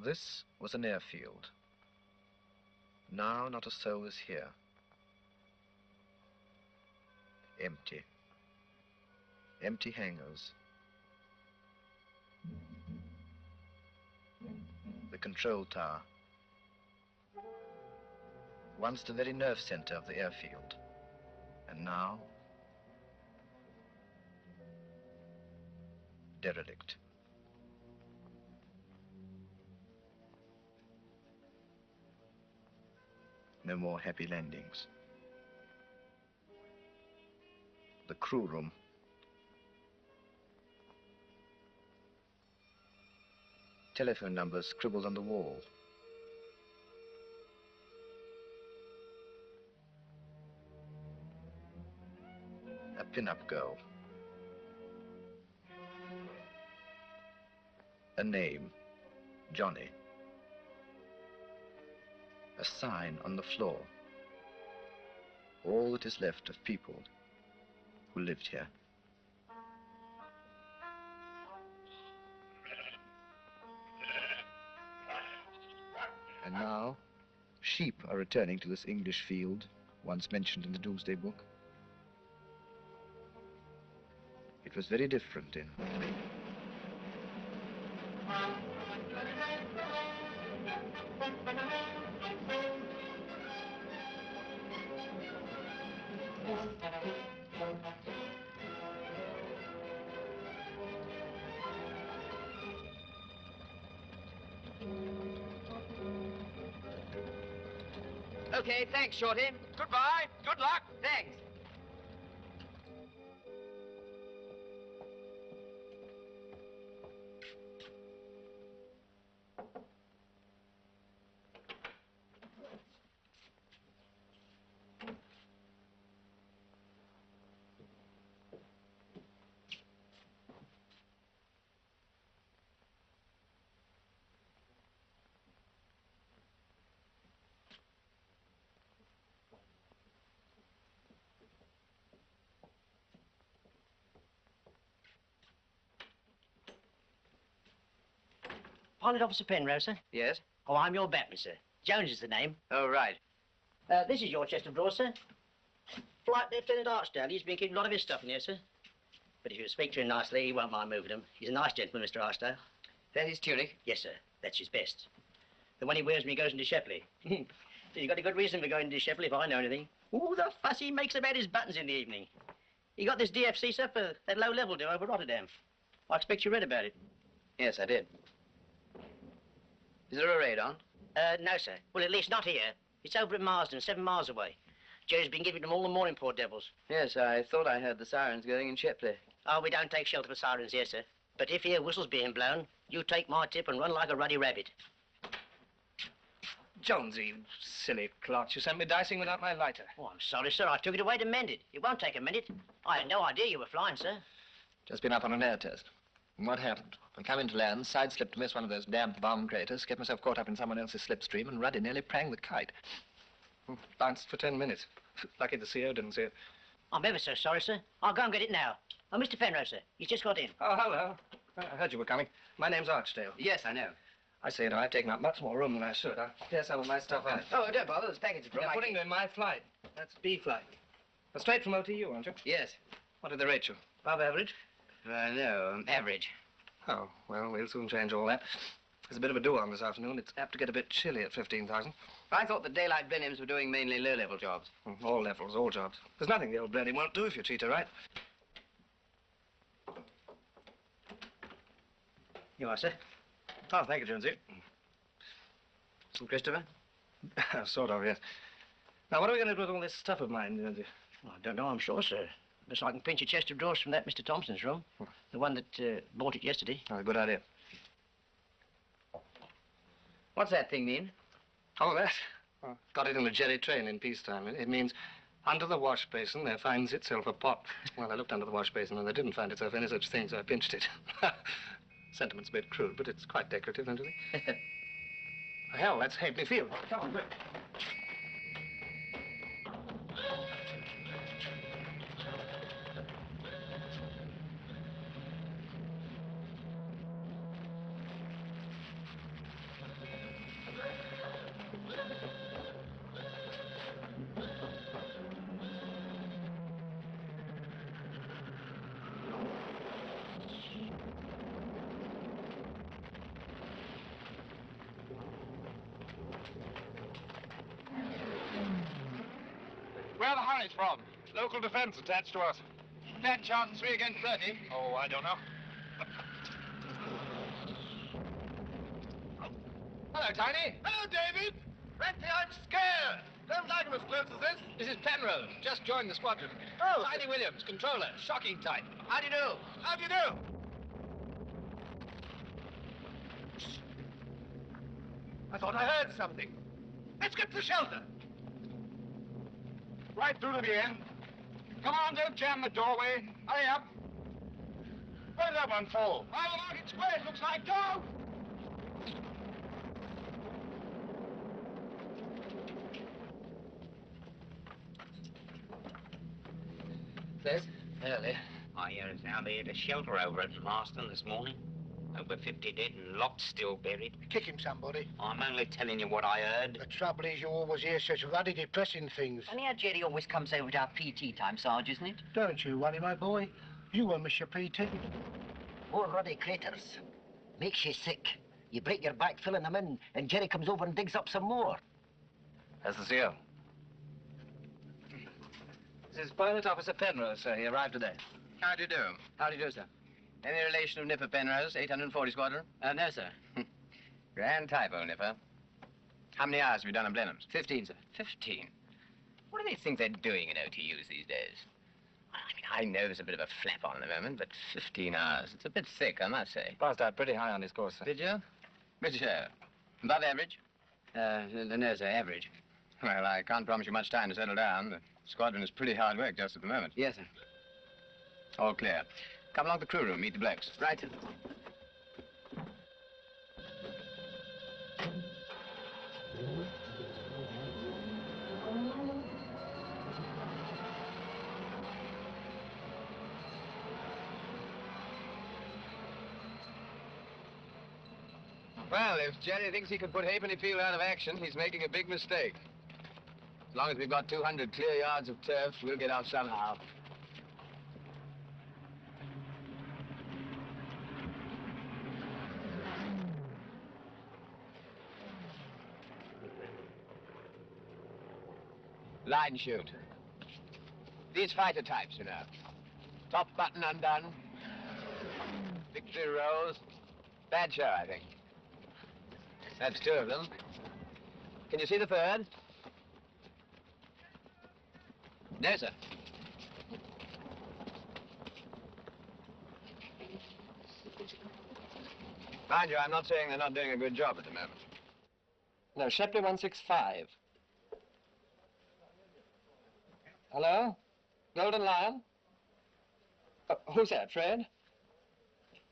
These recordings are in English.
This was an airfield. Now not a soul is here. Empty. Empty hangars. The control tower. Once the very nerve center of the airfield. And now, derelict. No more happy landings. The crew room. Telephone numbers scribbled on the wall. A pin-up girl. A name, Johnny. A sign on the floor. All that is left of people who lived here. And now, sheep are returning to this English field, once mentioned in the Doomsday Book. It was very different in... Okay, thanks, Shorty. Goodbye. Good luck. Thanks. Pilot Officer Penrose, sir? Yes? Oh, I'm your batman, sir. Jones is the name. Oh, right. This is your chest of drawers, sir. Flight Lieutenant Archdale. He's been keeping a lot of his stuff in here, sir. But if you speak to him nicely, he won't mind moving them. He's a nice gentleman, Mr. Archdale. That his tunic? Yes, sir. That's his best. The one he wears when he goes into Shepley. He's got a good reason for going into Shepley, if I know anything. Ooh, the fuss he makes about his buttons in the evening. He got this DFC stuff for that low-level do over Rotterdam. I expect you read about it. Yes, I did. Is there a raid on? No, sir. Well, at least not here. It's over at Marsden, 7 miles away. Joe's been giving them all the morning, poor devils. Yes, I thought I heard the sirens going in Shepley. Oh, we don't take shelter for sirens here, sir. But if you hear whistles being blown, you take my tip and run like a ruddy rabbit. Jonesy, you silly clot. You sent me dicing without my lighter. Oh, I'm sorry, sir. I took it away to mend it. It won't take a minute. I had no idea you were flying, sir. Just been up on an air test. And what happened? I come into land, side-slipped to miss one of those damned bomb craters, get myself caught up in someone else's slipstream, and Ruddy nearly pranged the kite. Bounced for 10 minutes. Lucky the CO didn't see it. I'm ever so sorry, sir. I'll go and get it now. Oh, Mr. Penrose, sir. He's just got in. Oh, hello. I heard you were coming. My name's Archdale. Yes, I know. I say, I've taken up much more room than I should. I'll clear some of my stuff out. Oh, don't bother. There's package of You're putting them in my flight. That's B flight. Straight from OTU, aren't you? Yes. What did they rate you? Above average? No, average. Oh, well, we'll soon change all that. There's a bit of a do-on this afternoon. It's apt to get a bit chilly at 15,000. I thought the daylight Blenheims were doing mainly low-level jobs. All levels, all jobs. There's nothing the old Blenheim won't do if you treat her right. You are, sir. Oh, thank you, Jonesy. And Christopher? Sort of, yes. Now, what are we going to do with all this stuff of mine, Jonesy? Well, I don't know, I'm sure, sir. Unless I can pinch a chest of drawers from that Mr. Thompson's room. The one that bought it yesterday. Oh, good idea. What's that thing mean? Oh, that? Oh, got it in a jerry train in peacetime. It means under the wash basin there finds itself a pot. Well, I looked under the wash basin and there didn't find itself any such thing, so I pinched it. Sentiment's a bit crude, but it's quite decorative, don't you think? Oh, hell, that's Halfpenny Field. Come on, quick. the Hollis from? Local defense attached to us. That chance 3 against 30. Oh, I don't know. Hello, Tiny. Hello, David. Frankly, I'm scared. Don't like him as close as this. This is Penrose. Just joined the squadron. Oh. Tiny Williams, controller. Shocking type. How do you do? How do you do? I thought I heard something. Let's get to shelter. Right through to the end. Come on, don't jam the doorway. Hurry up. Where's that one fall? By the market square, it looks like. Go! Yes? Early. I hear it's now they had a shelter over at Marston this morning. Over 50 dead and lots still buried. Kick him, somebody. I'm only telling you what I heard. The trouble is you always hear such ruddy depressing things. Funny how Jerry always comes over at our PT time, Sarge, isn't it? Don't you worry, my boy. You won't miss your PT. More ruddy craters. Makes you sick. You break your back filling them in, and Jerry comes over and digs up some more. That's the CO. This is Pilot Officer Penrose, sir. He arrived today. How do you do? How do you do, sir? Any relation of Nipper Penrose, 840 Squadron? No, sir. Grand typo, Nipper. How many hours have you done at Blenheim's? 15, sir. 15. What do they think they're doing in OTUs these days? I mean, I know there's a bit of a flap on at the moment, but 15 hours, it's a bit thick, I must say. Passed out pretty high on his course, sir. Did you? Which show? Above average? No, sir, average. Well, I can't promise you much time to settle down. The squadron is pretty hard work just at the moment. Yes, sir. All clear. Come along to the crew room, meet the blokes. Right, sir. Well, if Jerry thinks he can put halfpenny field out of action, he's making a big mistake. As long as we've got 200 clear yards of turf, we'll get out somehow. Line shoot. These fighter types, you know. Top button undone. Victory rolls. Bad show, I think. That's 2 of them. Can you see the third? No, sir. Mind you, I'm not saying they're not doing a good job at the moment. No, Shepley 165. Hello? Golden Lion? Who's that, Fred?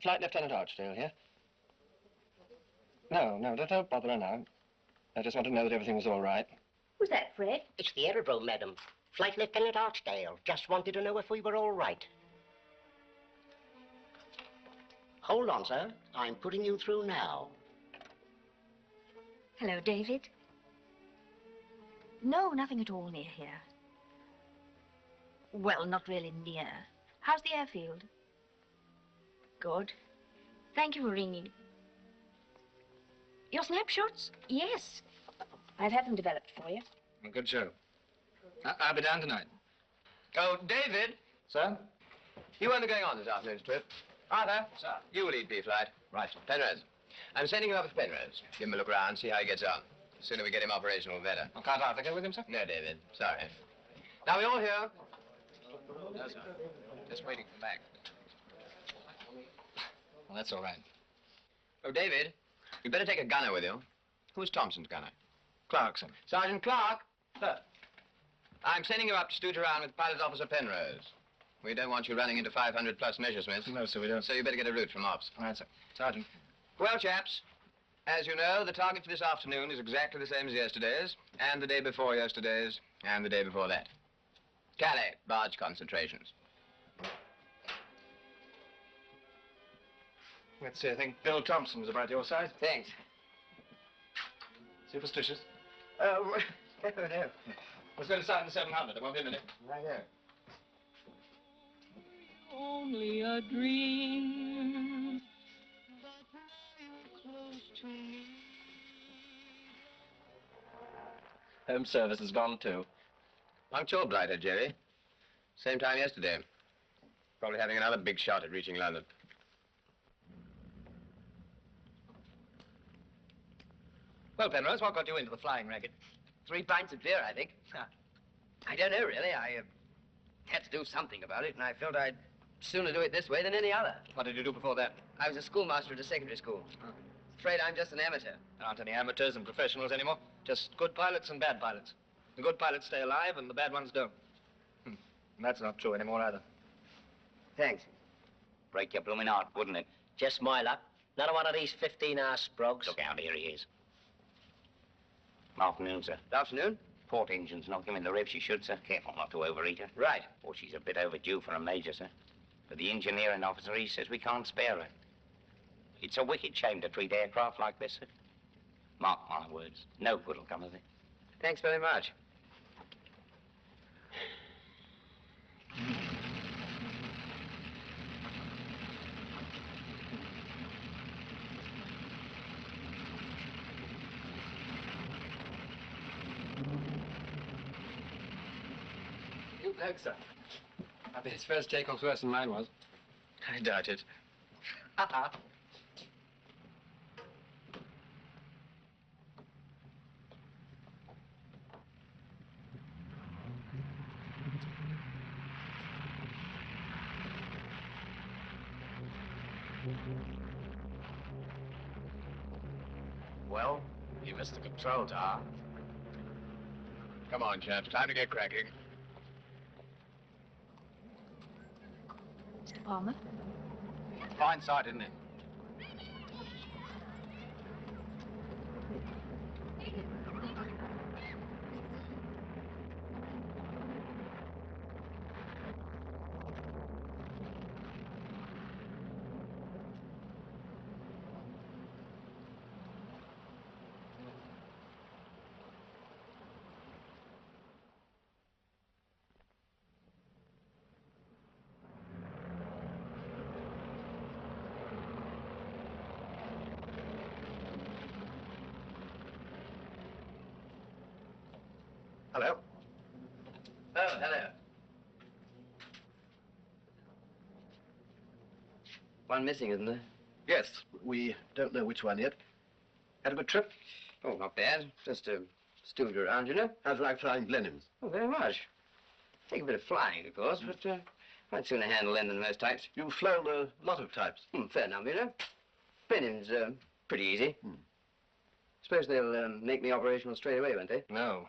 Flight Lieutenant Archdale here. No, don't bother her now. I just want to know that everything was all right. Who's that, Fred? It's the aerodrome, madam. Flight Lieutenant Archdale. Just wanted to know if we were all right. Hold on, sir. I'm putting you through now. Hello, David. No, nothing at all near here. Well, not really near. How's the airfield? Good. Thank you for ringing. Your snapshots? Yes. I've had them developed for you. A good show. I'll be down tonight. Oh, David, Sir? you won't be going on this afternoon's trip. Arthur, Sir. you lead B-Flight. Right. Penrose. I'm sending you up with Penrose. Give him a look around, see how he gets on. The sooner we get him operational, the better. Oh, can't Arthur go with him, sir? No, David. Sorry. Now, we all here? No, sir. Just waiting for back. Well, that's all right. Oh, David, you'd better take a gunner with you. Who's Thompson's gunner? Clarkson. Sergeant Clark. Sir. I'm sending you up to stoot around with Pilot Officer Penrose. We don't want you running into 500-plus Messersmiths. No, sir, we don't. So you better get a route from Ops. All right, sir. Sergeant. Well, chaps, as you know, the target for this afternoon is exactly the same as yesterday's, and the day before yesterday's, and the day before that. Calais, barge concentrations. Let's see, I think Bill Thompson was about your size. Thanks. Superstitious. Oh, no. Let's go to start in the 700. It won't be a minute. Right here. Only a dream. Close to me. Home service has gone too. Punctual blighter, Jerry. Same time yesterday. Probably having another big shot at reaching London. Well, Penrose, what got you into the flying racket? 3 pints of beer, I think. I don't know, really. I had to do something about it, and I felt I'd sooner do it this way than any other. What did you do before that? I was a schoolmaster at a secondary school. Afraid I'm just an amateur. There aren't any amateurs and professionals anymore. Just good pilots and bad pilots. The good pilots stay alive and the bad ones don't. And that's not true anymore either. Thanks. Break your blooming heart, wouldn't it? Just my luck. Another one of these 15-hour sprogs. Look out, here he is. Afternoon, sir. Afternoon? Port engine's knocked him in the ribs. She should, sir. Careful not to overeat her. Right. Oh, she's a bit overdue for a major, sir. But the engineering officer, he says we can't spare her. It's a wicked shame to treat aircraft like this, sir. Mark my words. No good will come of it. Thanks very much. You bloke, sir. I bet his first takeoff's worse than mine was. I doubt it. Well, you missed the control tower. Come on, chaps. Time to get cracking. Mr. Palmer? Fine sight, isn't it? Hello. Oh, hello. One missing, isn't there? Yes, we don't know which one yet. Had a good trip? Oh, not bad. Just stewed around, you know. How's like flying Blenheims? Oh, very much. Take a bit of flying, of course, but I'd sooner handle them than most types. You've flown a lot of types. Fair number, you know. Blenheim's pretty easy. Suppose they'll make me operational straight away, won't they? No.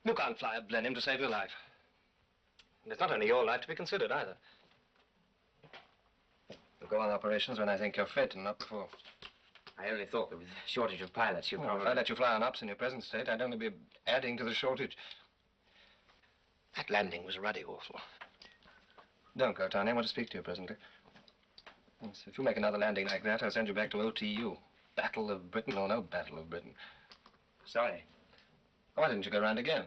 You can't fly a Blenheim to save your life. And it's not only your life to be considered, either. You'll go on operations when I think you're fit and not before. I only thought that with a shortage of pilots, you probably... If I let you fly on ops in your present state, I'd only be adding to the shortage. That landing was ruddy awful. Don't go, Tony. I want to speak to you presently. Yes, if you make another landing like that, I'll send you back to OTU. Battle of Britain or no Battle of Britain. Sorry. Why didn't you go round again?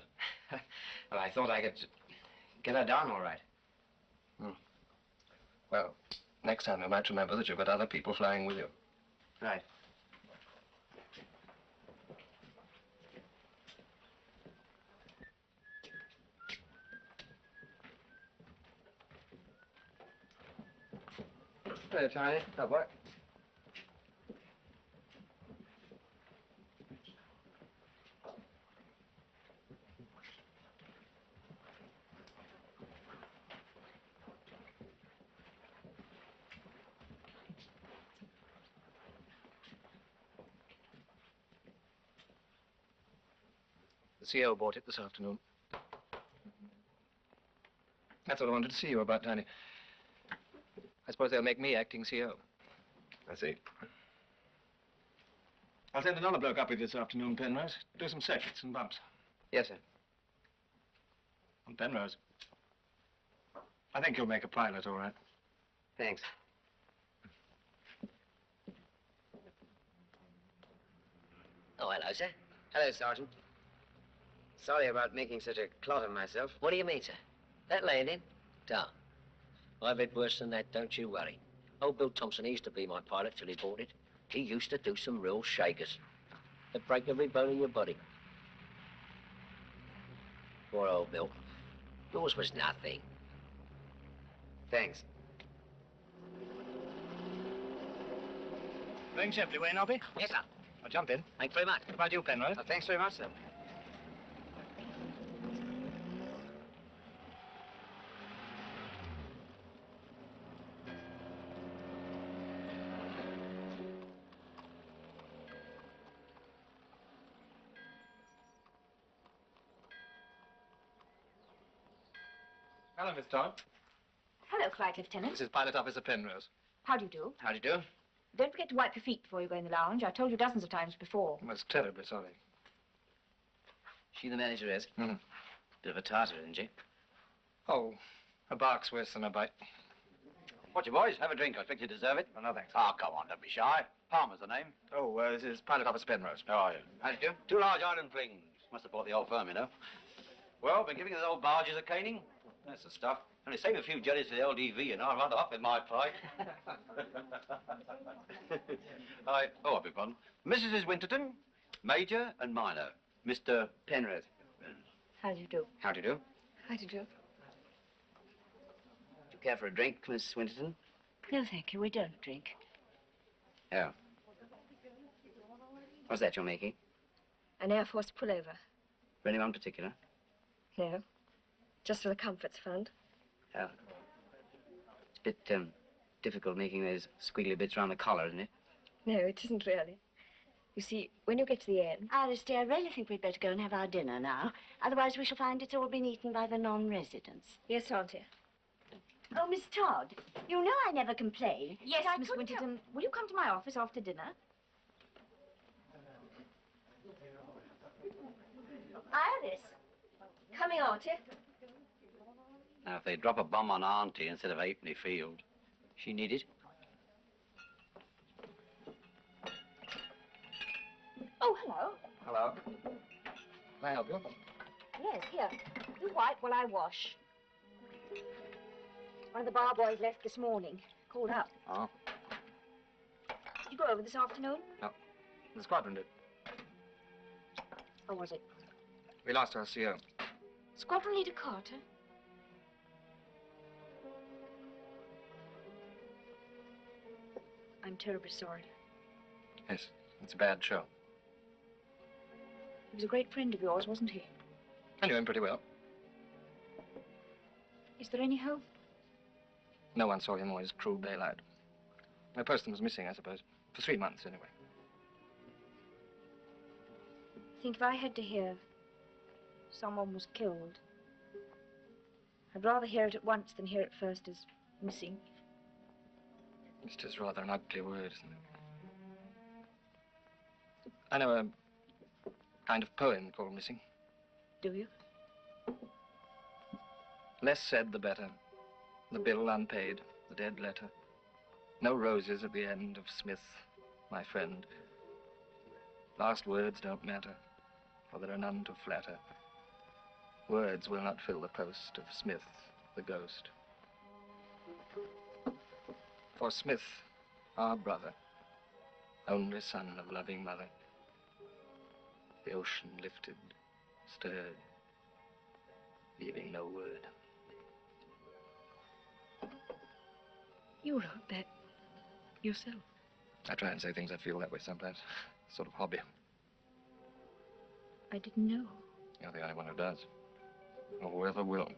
Well, I thought I could get her down all right. Well, next time you might remember that you've got other people flying with you. Right. Hello, Tiny. Up, what? The CO bought it this afternoon. That's what I wanted to see you about, Tiny. I suppose they'll make me acting CO. I see. I'll send another bloke up with you this afternoon, Penrose. Do some circuits and bumps. Yes, sir. And Penrose, I think you'll make a pilot, all right. Thanks. Oh, hello, sir. Hello, Sergeant. Sorry about making such a clot of myself. What do you mean, sir? That landing? Tom, I've had worse than that, don't you worry. Old Bill Thompson, he used to be my pilot till he bought it. He used to do some real shakers. They'd break every bone in your body. Poor old Bill. Yours was nothing. Thanks. Going Shepley way, Nobby? Yes, sir. I'll jump in. Thanks very much. Goodbye to you, Penrose. Thanks very much, sir. Hello, Miss Todd. Hello, Flight Lieutenant. This is Pilot Officer Penrose. How do you do? How do you do? Don't forget to wipe your feet before you go in the lounge. I've told you dozens of times before. I was terribly sorry. She the manageress? Mm. Bit of a tartar, isn't she? Oh, a bark's worse than a bite. What's your boys? Have a drink. I expect you deserve it. Oh, no, thanks. Oh, come on, don't be shy. Palmer's the name. Oh, this is Pilot Officer Penrose. How are you? How do you do? 2 large iron flings. Must have bought the old firm, you know. Well, been giving those old barges a caning. That's the stuff. Only save a few jellies to the LDV, you know. I'd rather up with my plight. I beg your pardon. Mrs. Winterton, Major and Minor. Mr. Penrith. How do you do? How do you do? How do you do? Do you care for a drink, Miss Winterton? No, thank you. We don't drink. Oh. What's that you're making? An Air Force pullover. For anyone particular? No. Just for the Comforts Fund. Oh. It's a bit, difficult making those squiggly bits around the collar, isn't it? No, it isn't really. You see, when you get to the end... Iris, dear, I really think we'd better go and have our dinner now. Otherwise, we shall find it's all been eaten by the non-residents. Yes, Auntie. Oh, Miss Todd, you know I never complain. Yes, but I Miss couldn't Winterton. Will you come to my office after dinner? Iris. Coming, Auntie. Now, if they drop a bomb on Auntie instead of Halfpenny Field, she need it. Oh, hello. Hello. Can I help you? Yes, here. You wipe while I wash. One of the bar boys left this morning. Called up. Oh. Did you go over this afternoon? No. The squadron did. Or was it? We lost our CO. Squadron Leader Carter? I'm terribly sorry. Yes, it's a bad show. He was a great friend of yours, wasn't he? I knew him pretty well. Is there any hope? No one saw him or his crew daylight. A person was missing, I suppose. For 3 months, anyway. I think if I had to hear someone was killed, I'd rather hear it at once than hear it first as missing. It's just rather an ugly word, isn't it? I know a kind of poem called Missing. Do you? Less said, the better. The bill unpaid, the dead letter. No roses at the end of Smith, my friend. Last words don't matter, for there are none to flatter. Words will not fill the post of Smith, the ghost. For Smith, our brother, only son of loving mother, the ocean lifted, stirred, leaving no word. You wrote that yourself. I try and say things I feel that way sometimes. Sort of hobby. I didn't know. You're the only one who does. Or whoever will.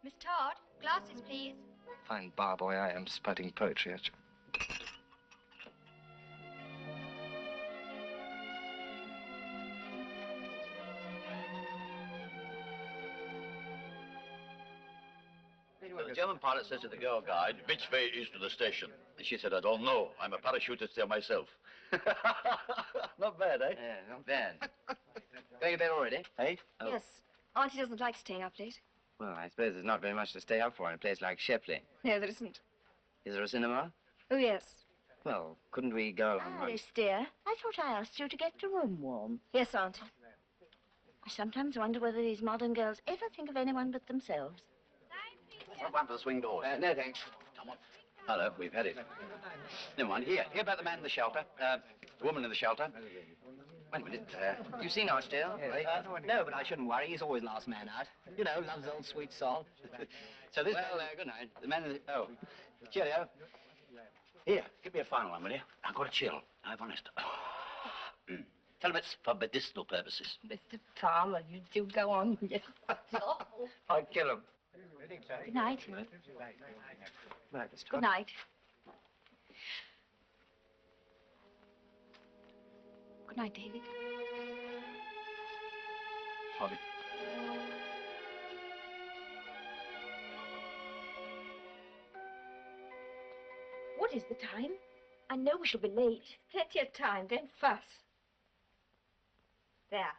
Miss Todd, glasses, please. Fine bar boy I am, spouting poetry at you. The German pilot says to the girl guide, which way is to the station? And she said, I don't know. I'm a parachutist there myself. Not bad, eh? Yeah, not bad. Going to bed already? Hey? Oh. Yes. Auntie doesn't like staying up late. Well, I suppose there's not very much to stay up for in a place like Shepley. No, there isn't. Is there a cinema? Oh, yes. Well, couldn't we go along? Iris, dear, I thought I asked you to get the room warm. Yes, Auntie. I sometimes wonder whether these modern girls ever think of anyone but themselves. What about the swing doors? No, thanks. Come on. Hello, we've had it. Never mind. Here about the man in the shelter. The woman in the shelter. Wait a minute. You seen Archdale? No, but I shouldn't worry. He's always last man out. You know, loves old sweet salt. So this... Well, good night. The man... Oh, cheerio. Here, give me a final one, will you? I've got a chill. I've honest. Tell him it's for medicinal purposes. Mr. Palmer, you do go on. Yes. I'll kill him. Good night. Good night. Good night, David. Holly. What is the time? I know we shall be late. Plenty of time, don't fuss. There.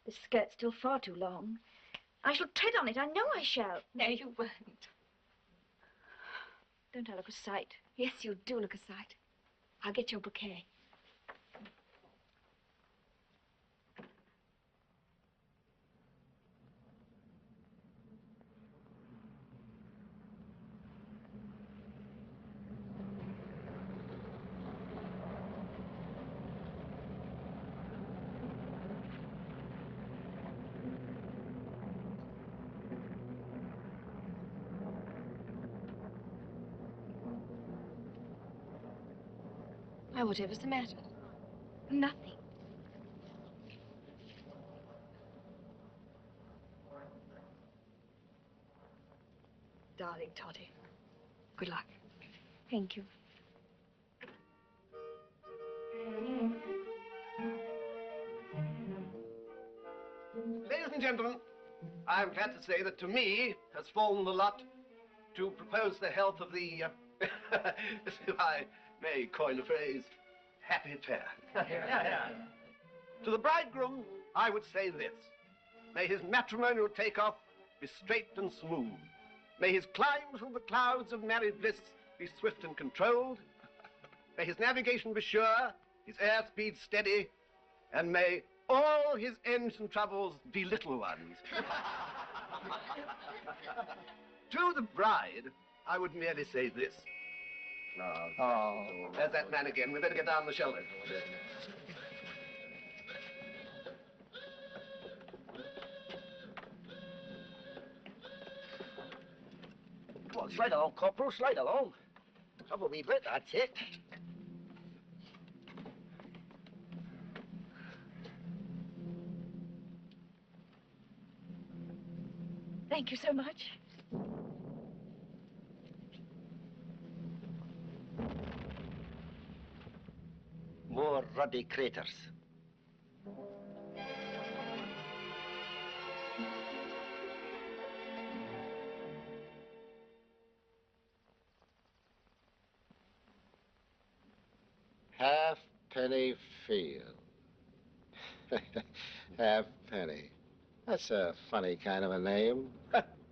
The skirt's still far too long. I shall tread on it. I know I shall. No, you won't. Don't I look a sight? Yes, you do look a sight. I'll get your bouquet. Why, whatever's the matter? Nothing. Darling Toddy, good luck. Thank you. Ladies and gentlemen, I am glad to say that to me has fallen the lot to propose the health of the, if I may coin a phrase, happy pair. To the bridegroom, I would say this. May his matrimonial takeoff be straight and smooth. May his climb through the clouds of married bliss be swift and controlled. May his navigation be sure, his airspeed steady, and may all his engine troubles be little ones. To the bride, I would merely say this. Oh, there's that man again. We better get down the shoulder. Come on, slide along, Corporal, slide along. Have a wee bit, that's it. Thank you so much. More ruddy craters. Halfpenny Field. Halfpenny. That's a funny kind of a name.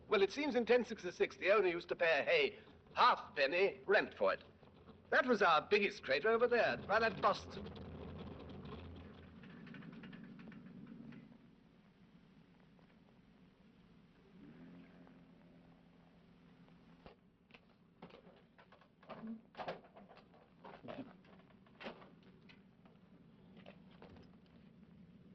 Well, it seems in 1066 the owner used to pay a halfpenny rent for it. That was our biggest crater over there, right at Boston.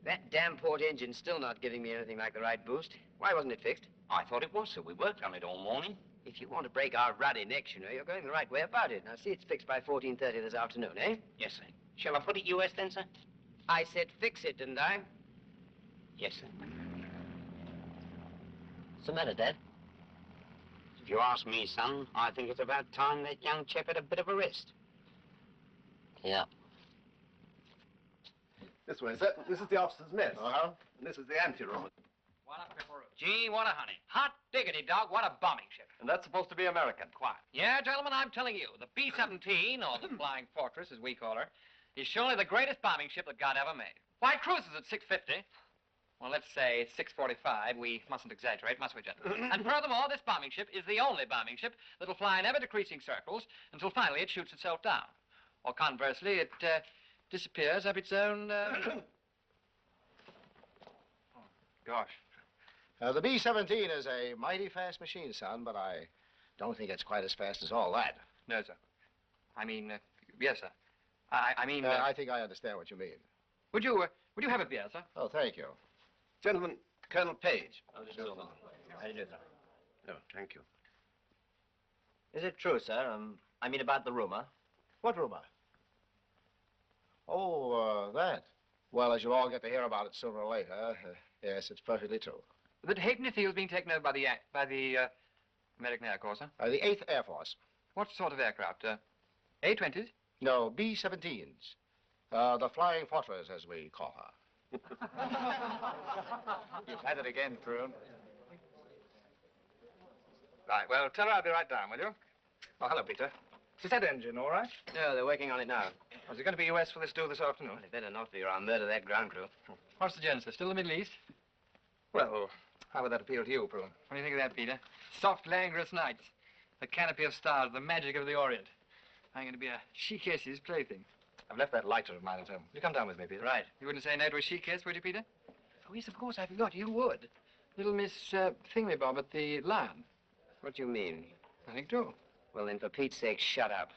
That damn port engine's still not giving me anything like the right boost. Why wasn't it fixed? I thought it was, sir. We worked on it all morning. If you want to break our ruddy necks, you know, you're going the right way about it. Now, see, it's fixed by 14:30 this afternoon, eh? Yes, sir. Shall I put it US then, sir? I said fix it, didn't I? Yes, sir. What's the matter, Dad? If you ask me, son, I think it's about time that young chap had a bit of a rest. Yeah. This way, sir. This is the officer's mess. Uh-huh. And this is the anteroom. What a pepper. Gee, what a honey. Hot diggity, dog. What a bombing ship. And that's supposed to be American. Quiet. Yeah, gentlemen, I'm telling you, the B-17, or the Flying Fortress, as we call her, is surely the greatest bombing ship that God ever made. Why, it cruises at 650. Well, let's say 645. We mustn't exaggerate, must we, gentlemen? And furthermore, this bombing ship is the only bombing ship that'll fly in ever-decreasing circles until finally it shoots itself down. Or conversely, it disappears of its own... Oh, gosh. The B-17 is a mighty fast machine, son, but I don't think it's quite as fast as all that. No, sir. I mean, yes, sir. I mean... I think I understand what you mean. Would you have a beer, sir? Oh, thank you. Gentlemen, Colonel Page. How do you do, sir? No, thank you. Is it true, sir? I mean about the rumor. What rumor? Oh, that. Well, as you all get to hear about it sooner or later, yes, it's perfectly true. That Halfpenny Field's being taken over by the American Air Corps, sir? The 8th Air Force. What sort of aircraft? A-20s? No, B-17s. The Flying Fortress, as we call her. You've had it again, Prune. Right, well, tell her I'll be right down, will you? Oh, hello, Peter. Is that engine all right? No, they're working on it now. Oh, is it going to be U.S. for this due this afternoon? Well, they better not be, or I'll murder that ground crew. What's the genesis? Still the Middle East? Well, how would that appeal to you, Prune? What do you think of that, Peter? Soft, languorous nights. The canopy of stars, the magic of the Orient. I'm going to be a she-kisse's plaything. I've left that lighter of mine at home. You come down with me, Peter? Right. You wouldn't say no to a she-kiss, would you, Peter? Oh, yes, of course, I forgot. You would. Little Miss Thingamabob at the Lion. What do you mean? I think so. Well, then, for Pete's sake, shut up.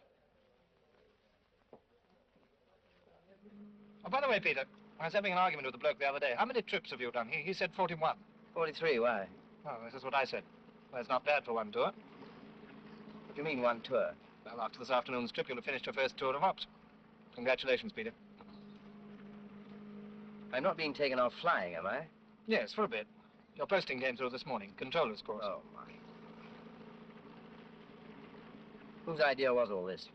Oh, by the way, Peter, I was having an argument with the bloke the other day. How many trips have you done? He said 41. 43, why? Oh, this is what I said. Well, it's not bad for one tour. What do you mean, one tour? Well, after this afternoon's trip, you'll have finished your first tour of ops. Congratulations, Peter. I'm not being taken off flying, am I? Yes, for a bit. Your posting came through this morning. Controller's course. Oh, my. Whose idea was all this?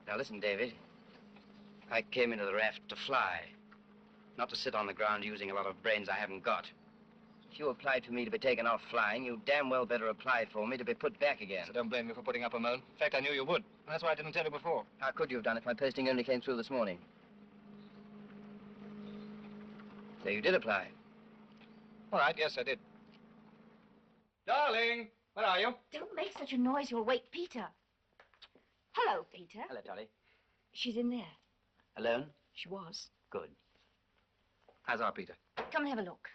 Now, listen, David. I came into the raft to fly, not to sit on the ground using a lot of brains I haven't got. If you applied for me to be taken off flying, you damn well better apply for me to be put back again. So don't blame me for putting up a moan. In fact, I knew you would. That's why I didn't tell you before. How could you have done if my posting only came through this morning? So you did apply? All right, yes, I did. Darling, where are you? Don't make such a noise, you'll wake Peter. Hello, Peter. Hello, Dolly. She's in there. Alone? She was. Good. How's our Peter? Come and have a look.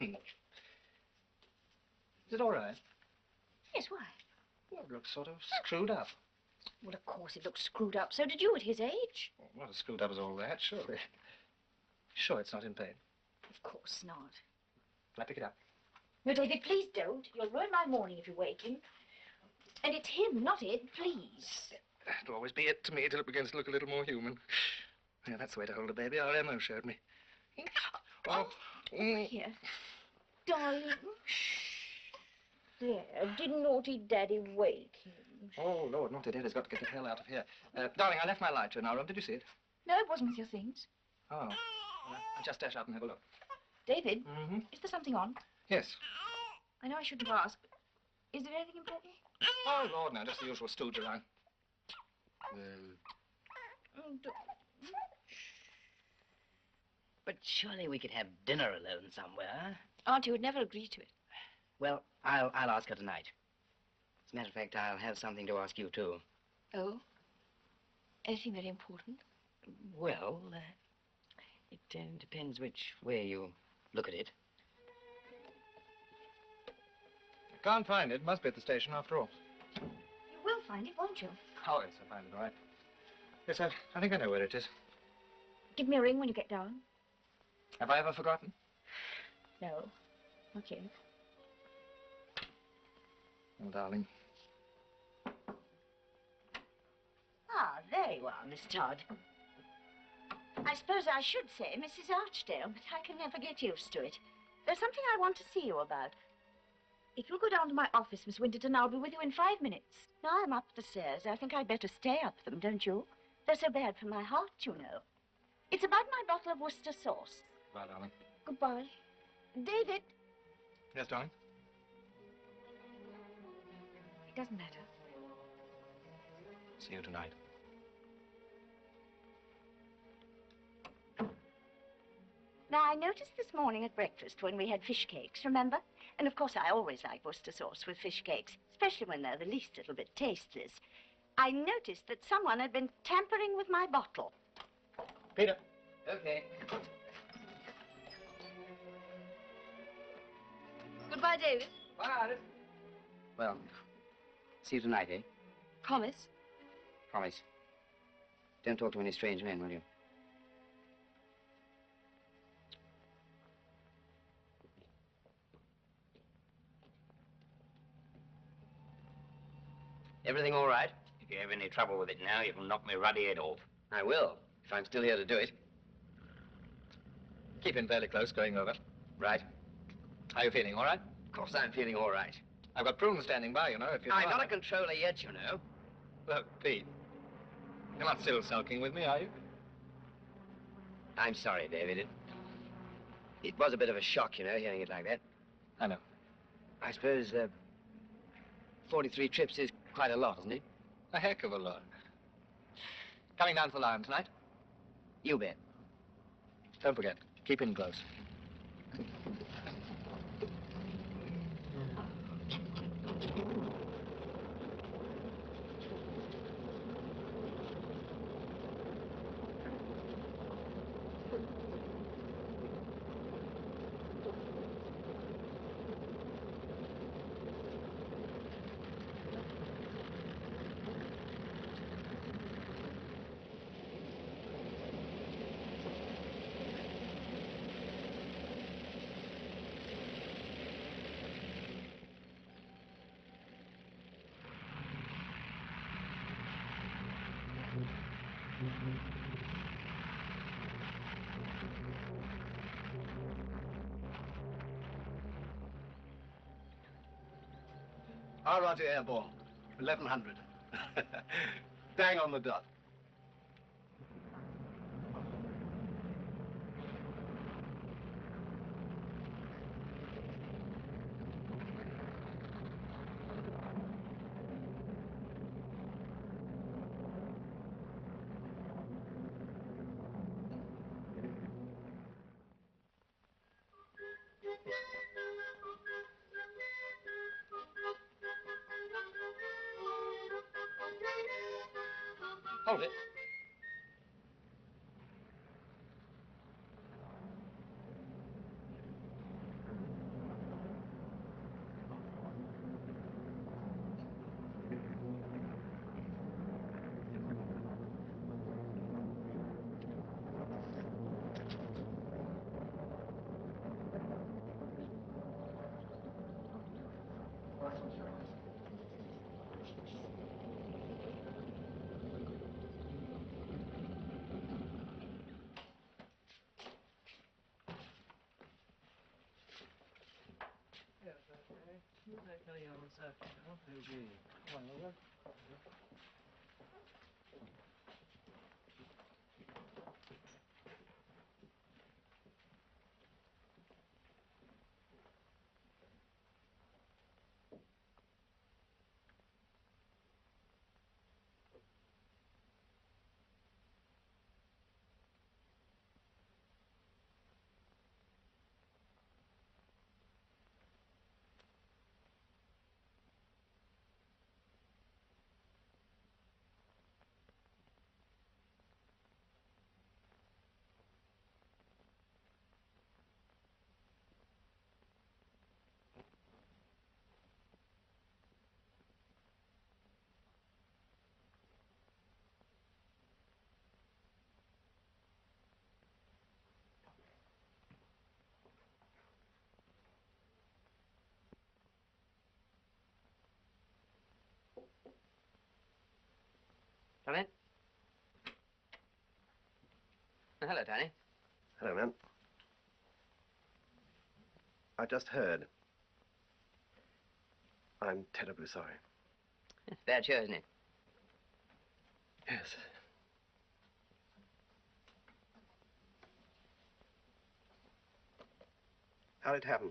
Is it all right? Yes, why? Well, it looks sort of screwed up. Well, of course it looks screwed up. So did you at his age. Well, not as screwed up as all that, surely. Sure it's not in pain? Of course not. Shall I pick it up? No, David, please don't. You'll ruin my morning if you wake him. And it's him, not it, please. It'll always be it to me till it begins to look a little more human. Yeah, that's the way to hold a baby. Our Emma showed me. Oh. Here. Darling. There. Did naughty Daddy wake him? Oh, Lord, naughty Daddy's got to get the hell out of here. Darling, I left my lighter in our room. Did you see it? No, it wasn't with your things. Oh. Well, I'll just dash out and have a look. David, Mm-hmm. is there something on? Yes. I know I shouldn't have asked, but is there anything important? Oh, Lord, no, just the usual stooge around. But surely we could have dinner alone somewhere. Auntie would never agree to it. Well, I'll ask her tonight. As a matter of fact, I'll have something to ask you, too. Oh? Anything very important? Well, it depends which way you look at it. I can't find it. Must be at the station after all. You will find it, won't you? Oh, yes, I'll find it, all right. Yes, I think I know where it is. Give me a ring when you get down. Have I ever forgotten? No. Okay. Oh, darling. Ah, there you are, Miss Todd. I suppose I should say Mrs. Archdale, but I can never get used to it. There's something I want to see you about. If you'll go down to my office, Miss Winterton, I'll be with you in 5 minutes. No, I'm up the stairs. I think I'd better stay up them, don't you? They're so bad for my heart, you know. It's about my bottle of Worcester sauce. Bye, darling. Goodbye. David. Yes, darling? It doesn't matter. See you tonight. Now, I noticed this morning at breakfast when we had fish cakes, remember? And, of course, I always like Worcester sauce with fish cakes, especially when they're the least little bit tasteless. I noticed that someone had been tampering with my bottle. Peter. Okay. Goodbye, David. Bye, Alice. Well, see you tonight, eh? Promise? Promise. Don't talk to any strange men, will you? Everything all right? If you have any trouble with it now, you can knock me ruddy head off. I will, if I'm still here to do it. Keep in fairly close, going over. Right. How are you feeling, all right? Of course I'm feeling all right. I've got Prune standing by, you know, if you... I'm not a controller yet, you know. Look, Pete, you're not still sulking with me, are you? I'm sorry, David. It was a bit of a shock, you know, hearing it like that. I know. I suppose 43 trips is quite a lot, isn't it? A heck of a lot. Coming down to the line tonight? You bet. Don't forget, keep in close. Our Roger airborne, 1100. Bang on the dot. Hold it. Come in. Oh, hello, Danny. Hello, man. I just heard. I'm terribly sorry. It's a bad show, isn't it? Yes. How did it happen?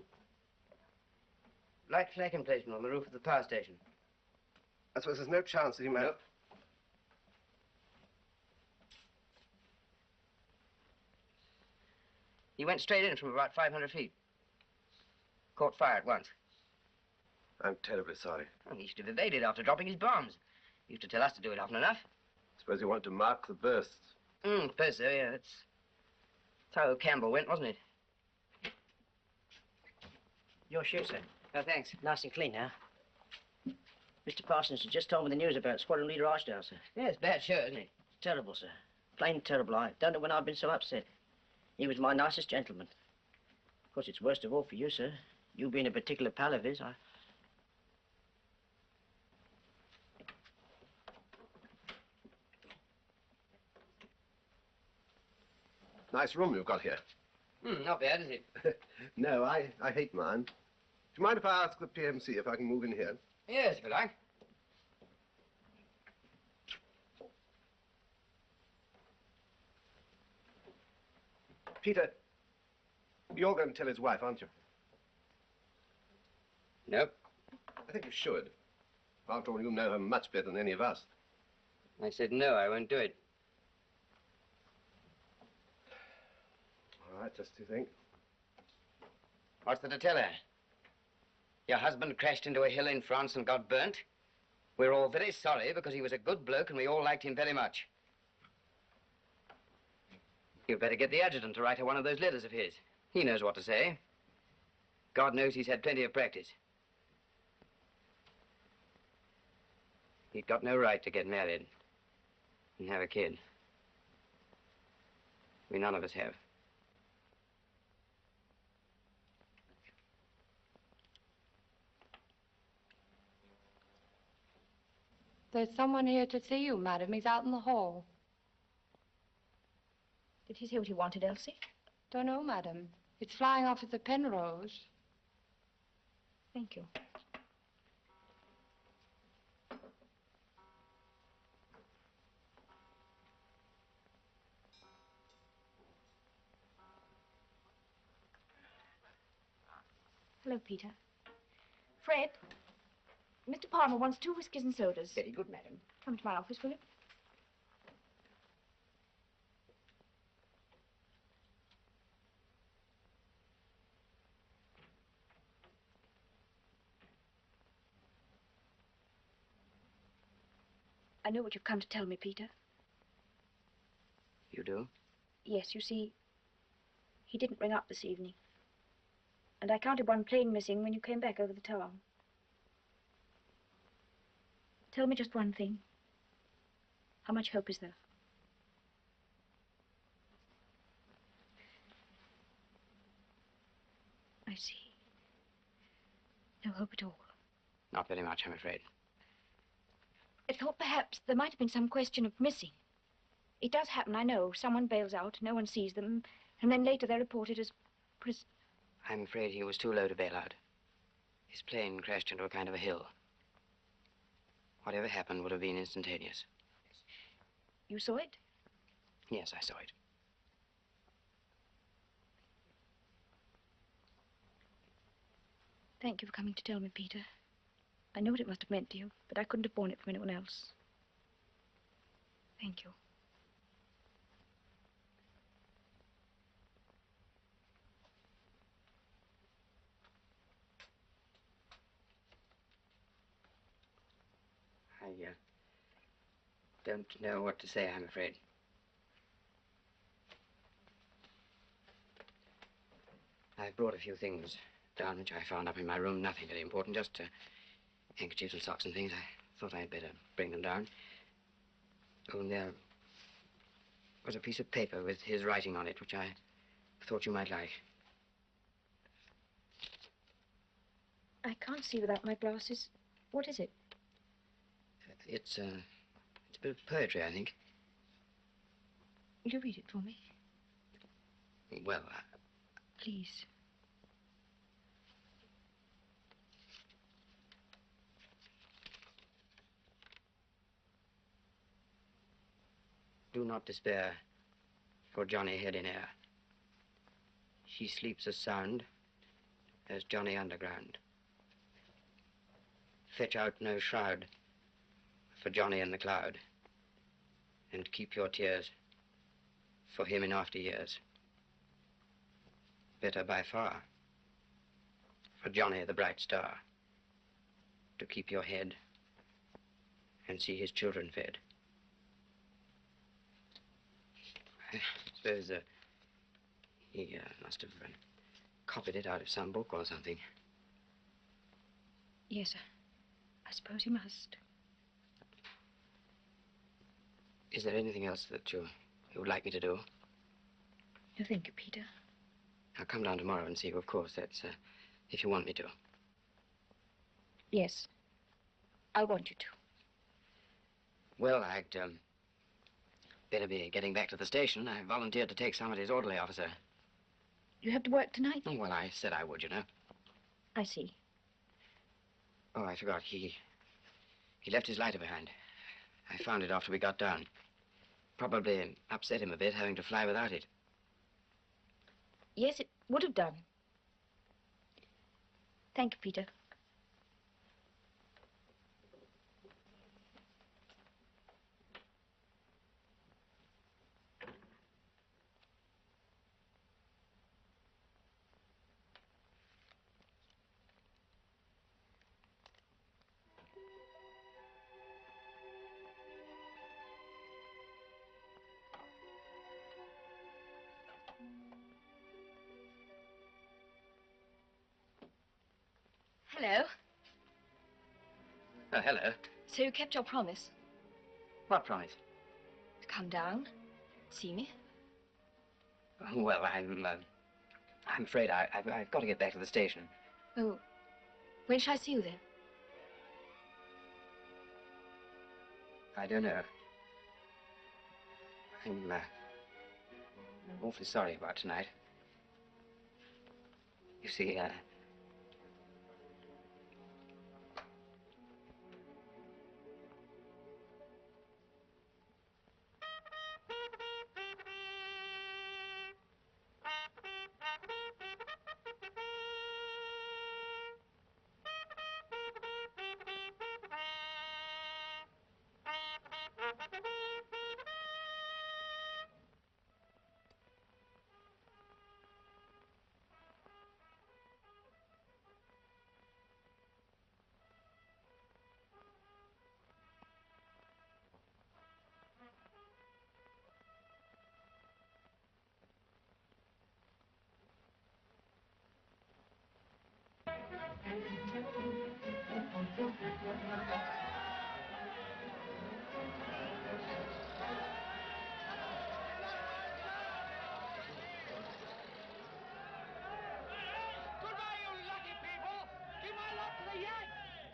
Light flak emplacement on the roof of the power station. I suppose there's no chance that he might... Nope. He went straight in from about 500 feet. Caught fire at once. I'm terribly sorry. Well, he should have evaded after dropping his bombs. He used to tell us to do it often enough. Suppose he wanted to mark the bursts. Suppose so, yeah. That's how Campbell went, wasn't it? Your shoe, sir. Oh, thanks. Nice and clean now. Mr. Parsons has just told me the news about Squadron Leader Archdale, sir. Yeah, it's bad show, isn't it? Terrible, sir. Plain terrible. I don't know when I've been so upset. He was my nicest gentleman. Of course, it's worst of all for you, sir. You being a particular pal of his, Nice room you've got here. Not bad, is it? No, I hate mine. Do you mind if I ask the PMC if I can move in here? Yes, if you like. Peter, you're going to tell his wife, aren't you? Nope. I think you should. After all, you know her much better than any of us. I said no, I won't do it. All right, just you think. What's there to tell her? Your husband crashed into a hill in France and got burnt. We're all very sorry because he was a good bloke and we all liked him very much. You'd better get the adjutant to write her one of those letters of his. He knows what to say. God knows he's had plenty of practice. He'd got no right to get married and have a kid. We none of us have. There's someone here to see you, madam. He's out in the hall. Did he say what he wanted, Elsie? Don't know, madam. It's flying Officer Penrose. Thank you. Hello, Peter. Fred, Mr. Palmer wants 2 whiskies and sodas. Very good, madam. Come to my office, will you? I know what you've come to tell me, Peter. You do? Yes, you see, he didn't ring up this evening. And I counted 1 plane missing when you came back over the town. Tell me just one thing. How much hope is there? I see. No hope at all. Not very much, I'm afraid. I thought perhaps there might have been some question of missing. It does happen, I know. Someone bails out, no one sees them, and then later they're reported as I'm afraid he was too low to bail out. His plane crashed into a kind of a hill. Whatever happened would have been instantaneous. You saw it? Yes, I saw it. Thank you for coming to tell me, Peter. I know what it must have meant to you, but I couldn't have borne it from anyone else. Thank you. I don't know what to say, I'm afraid. I've brought a few things down which I found up in my room. Nothing very important, just handkerchiefs and socks and things. I thought I'd better bring them down. Oh, and there was a piece of paper with his writing on it, which I thought you might like. I can't see without my glasses. What is it? It's a bit of poetry, I think. Will you read it for me? Well, Please. Do not despair for Johnny Head in Air. She sleeps as sound as Johnny Underground. Fetch out no shroud for Johnny in the cloud, and keep your tears for him in after years. Better by far for Johnny the bright star, to keep your head and see his children fed. I suppose he must have copied it out of some book or something. Yes, sir. I suppose you must. Is there anything else that you would like me to do? No, thank you, Peter. I'll come down tomorrow and see you, of course. That's if you want me to. Yes. I want you to. Well, I'd better be getting back to the station. I volunteered to take somebody's orderly officer. You have to work tonight? Oh, well, I said I would, you know. I see. Oh, I forgot. He left his lighter behind. I found it after we got down. Probably upset him a bit having to fly without it. Yes, it would have done. Thank you, Peter. Hello. Oh, hello. So you kept your promise What promise? to come down, see me? Well, I'm afraid I've got to get back to the station. Oh, when shall I see you then? I don't know. I'm awfully sorry about tonight. You see,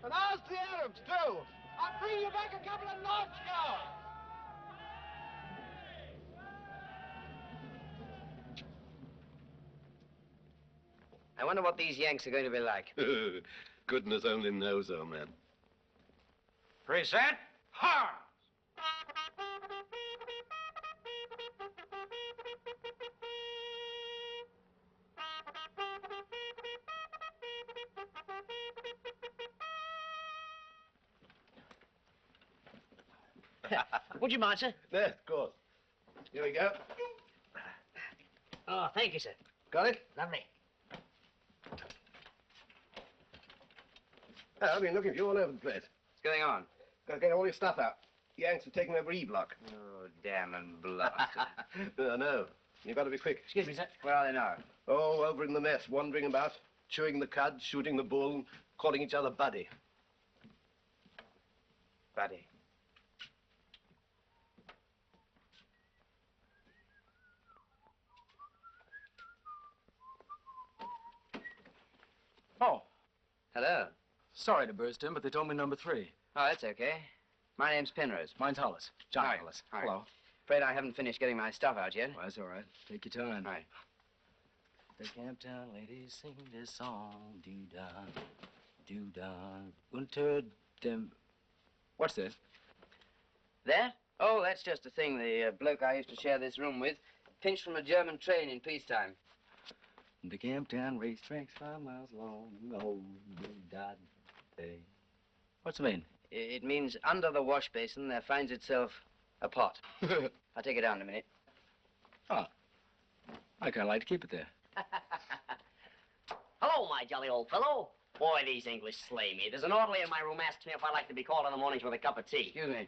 And ask the Arabs, too. I'll bring you back a couple of knots, go. I wonder what these Yanks are going to be like. Goodness only knows, old man. Present. Harm. Would you mind, sir? Yes, of course. Here we go. Oh, thank you, sir. Got it? Lovely. I've been looking for you all over the place. What's going on? Got to get all your stuff out. Yanks are taking over E-Block. Oh, damn and blast. No. You've got to be quick. Excuse me, sir. Where are they now? Oh, over in the mess, wandering about, chewing the cud, shooting the bull, calling each other buddy. Buddy. Oh. Hello. Sorry to burst in, but they told me number 3. Oh, that's okay. My name's Penrose. Mine's Hollis. John Hi. Hollis. Hi. Hello. Afraid I haven't finished getting my stuff out yet. Well, that's all right. Take your time. Right. The Camptown ladies sing this song. Doo-da, doo-da. Unter dem... What's this? That? Oh, that's just a thing the bloke I used to share this room with pinched from a German train in peacetime. The Camptown racetrack's 5 miles long. Oh, doo-da, day. What's it mean? It means under the wash basin there finds itself a pot. I'll take it down in a minute. Oh. I kind of like to keep it there. Hello, my jolly old fellow. Boy, these English slay me. There's an orderly in my room asks me if I like to be called in the mornings with a cup of tea. Excuse me.